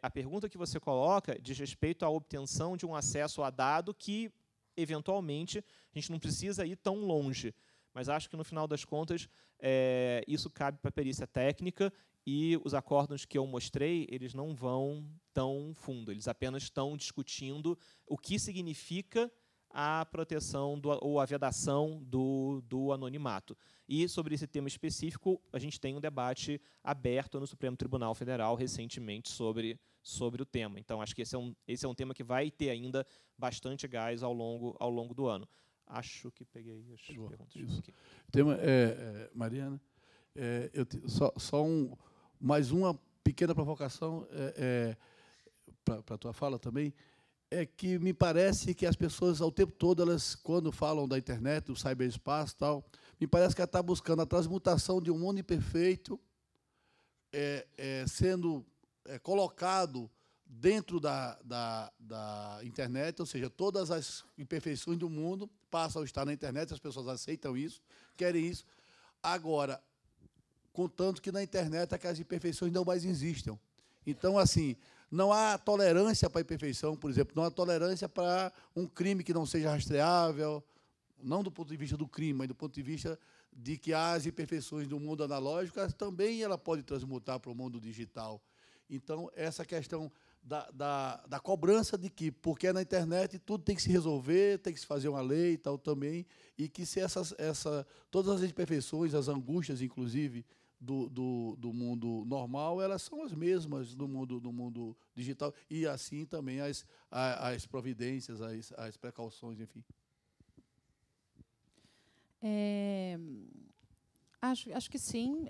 A pergunta que você coloca diz respeito à obtenção de um acesso a dado que, eventualmente, a gente não precisa ir tão longe. Mas acho que, no final das contas, isso cabe para a perícia técnica e os acórdãos que eu mostrei, eles não vão tão fundo. Eles apenas estão discutindo o que significa a proteção ou a vedação do anonimato. E, sobre esse tema específico, a gente tem um debate aberto no Supremo Tribunal Federal recentemente sobre o tema. Então, acho que esse é um tema que vai ter ainda bastante gás ao longo do ano. Acho que peguei as perguntas. Isso. Tema, Mariana, mais uma pequena provocação para a tua fala também, é que me parece que as pessoas, ao tempo todo, elas, quando falam da internet, do cyberespaço e tal, me parece que ela está buscando a transmutação de um mundo imperfeito sendo colocado dentro da internet, ou seja, todas as imperfeições do mundo passam a estar na internet, as pessoas aceitam isso, querem isso. Agora, contanto que na internet aquelas imperfeições não mais existam. Então, assim, não há tolerância para a imperfeição, por exemplo, não há tolerância para um crime que não seja rastreável, não do ponto de vista do crime, mas do ponto de vista de que as imperfeições do mundo analógico também ela pode transmutar para o mundo digital. Então, essa questão da cobrança de que, porque é na internet, tudo tem que se resolver, tem que se fazer uma lei e tal também, e que se todas as imperfeições, as angústias, inclusive, do mundo normal, elas são as mesmas do mundo digital, e assim também as providências, as precauções, enfim. Acho que sim.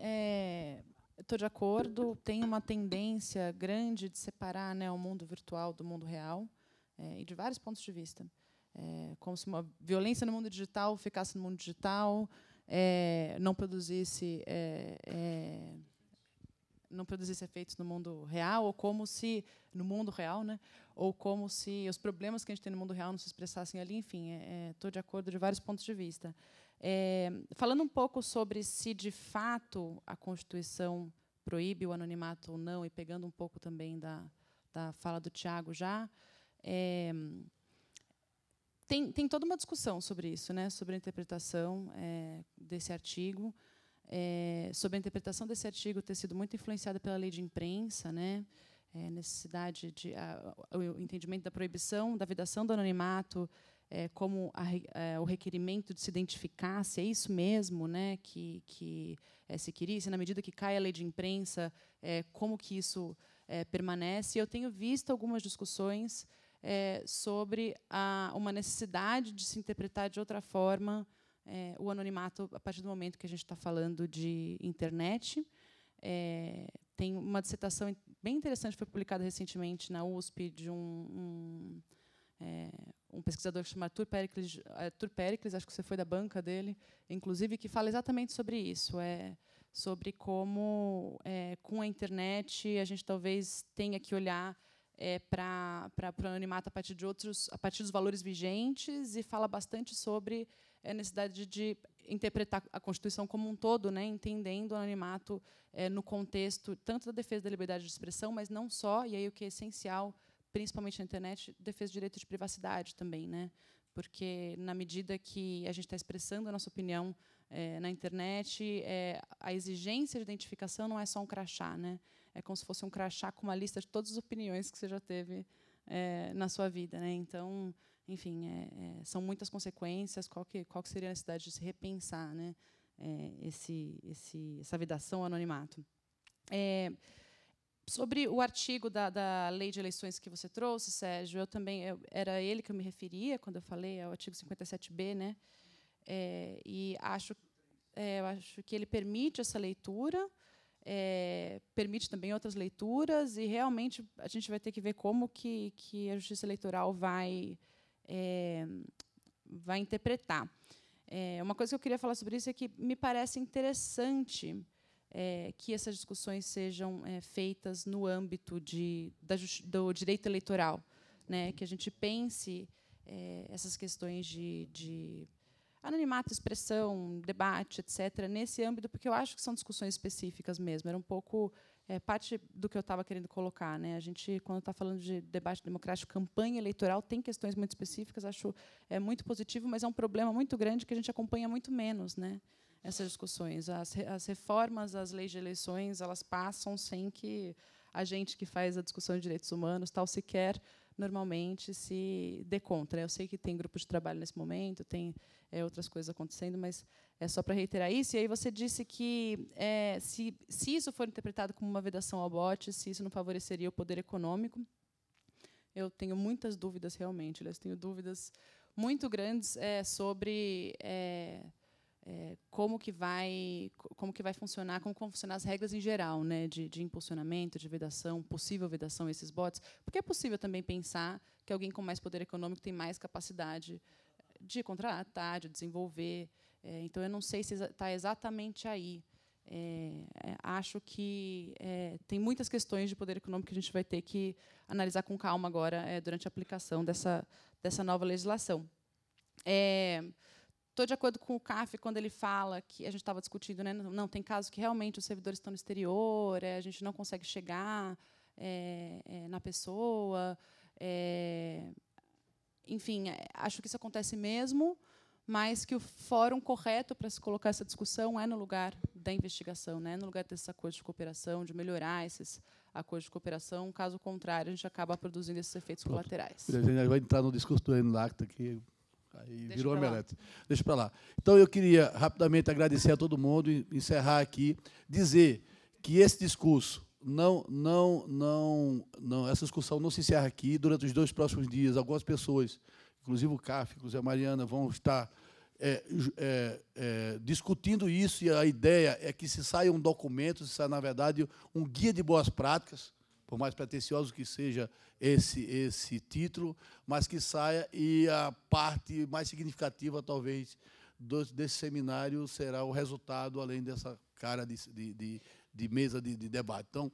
Estou de acordo. Tem uma tendência grande de separar, né, o mundo virtual do mundo real, e de vários pontos de vista. Como se uma violência no mundo digital ficasse no mundo digital, não produzisse efeitos no mundo real, ou como se no mundo real, né, ou como se os problemas que a gente tem no mundo real não se expressassem ali. Enfim, estou de acordo de vários pontos de vista. Falando um pouco sobre se de fato a Constituição proíbe o anonimato ou não, e pegando um pouco também da fala do Tiago já, tem toda uma discussão sobre isso, né, sobre a interpretação desse artigo, sobre a interpretação desse artigo ter sido muito influenciada pela lei de imprensa, né, necessidade o entendimento da proibição, da vedação do anonimato, como o requerimento de se identificar, se é isso mesmo, né, que se queria, se na medida que cai a lei de imprensa, como que isso permanece. Eu tenho visto algumas discussões sobre uma necessidade de se interpretar de outra forma o anonimato a partir do momento que a gente está falando de internet. Tem uma dissertação bem interessante que foi publicada recentemente na USP de um pesquisador que se chama Arthur Pericles, acho que você foi da banca dele, inclusive, que fala exatamente sobre isso, sobre como, com a internet, a gente talvez tenha que olhar para o anonimato a partir dos valores vigentes, e fala bastante sobre a necessidade de interpretar a Constituição como um todo, né, entendendo o anonimato no contexto tanto da defesa da liberdade de expressão, mas não só, e aí o que é essencial, principalmente na internet, defesa do direito de privacidade também, né? Porque na medida que a gente está expressando a nossa opinião na internet, a exigência de identificação não é só um crachá, né? É como se fosse um crachá com uma lista de todas as opiniões que você já teve na sua vida, né? Então, enfim, são muitas consequências. Qual que seria a necessidade de se repensar, né? Essa vedação ao anonimato. Sobre o artigo da lei de eleições que você trouxe, Sérgio, era ele que eu me referia quando eu falei, é o artigo 57B, né? E eu acho que ele permite essa leitura, permite também outras leituras, e realmente a gente vai ter que ver como que a Justiça Eleitoral vai interpretar. Uma coisa que eu queria falar sobre isso é que me parece interessante que essas discussões sejam feitas no âmbito do direito eleitoral, né? Que a gente pense essas questões de anonimato, expressão, debate, etc., nesse âmbito, porque eu acho que são discussões específicas mesmo. Era um pouco parte do que eu estava querendo colocar, né? A gente, quando está falando de debate democrático, campanha eleitoral, tem questões muito específicas, acho muito positivo, mas é um problema muito grande que a gente acompanha muito menos, né? Essas discussões. As reformas às leis de eleições, elas passam sem que a gente que faz a discussão de direitos humanos tal sequer normalmente se dê conta. Eu sei que tem grupo de trabalho nesse momento, tem outras coisas acontecendo, mas é só para reiterar isso. E aí você disse que se isso for interpretado como uma vedação ao bote, se isso não favoreceria o poder econômico, eu tenho muitas dúvidas realmente. Eu tenho dúvidas muito grandes sobre como que vai funcionar, como vão funcionar as regras em geral, né, de impulsionamento, de vedação, possível vedação a esses bots, porque é possível também pensar que alguém com mais poder econômico tem mais capacidade de contratar, de desenvolver. Então, eu não sei se está exatamente aí Acho que tem muitas questões de poder econômico que a gente vai ter que analisar com calma agora durante a aplicação dessa nova legislação. Estou de acordo com o CAF quando ele fala que a gente estava discutindo, né, não, tem casos que realmente os servidores estão no exterior, a gente não consegue chegar na pessoa. Enfim, acho que isso acontece mesmo, mas que o fórum correto para se colocar essa discussão é no lugar da investigação, né, no lugar desses acordos de cooperação, de melhorar esses acordos de cooperação. Caso contrário, a gente acaba produzindo esses efeitos colaterais. A gente vai entrar no discurso do Enlacta, que aí virou omelete. Deixa para lá. Então, eu queria rapidamente agradecer a todo mundo e encerrar aqui, dizer que esse discurso, essa discussão não se encerra aqui. Durante os 2 próximos dias, algumas pessoas, inclusive o CAF, inclusive a Mariana, vão estar discutindo isso, e a ideia é que se saia um documento, se saia, na verdade, um guia de boas práticas, por mais pretensioso que seja esse título, mas que saia, e a parte mais significativa, talvez, desse seminário será o resultado, além dessa cara de mesa de debate. Então,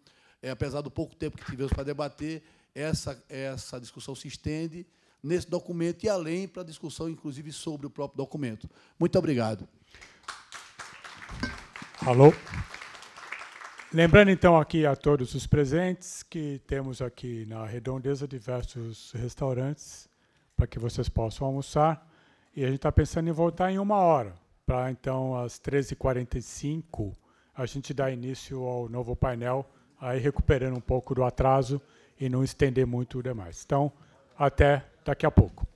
apesar do pouco tempo que tivemos para debater, essa discussão se estende nesse documento e além para a discussão, inclusive, sobre o próprio documento. Muito obrigado. Alô? Lembrando, então, aqui a todos os presentes que temos aqui na Redondeza diversos restaurantes para que vocês possam almoçar. E a gente está pensando em voltar em 1 hora, para, então, às 13h45, a gente dar início ao novo painel, aí recuperando um pouco do atraso e não estender muito o demais. Então, até daqui a pouco.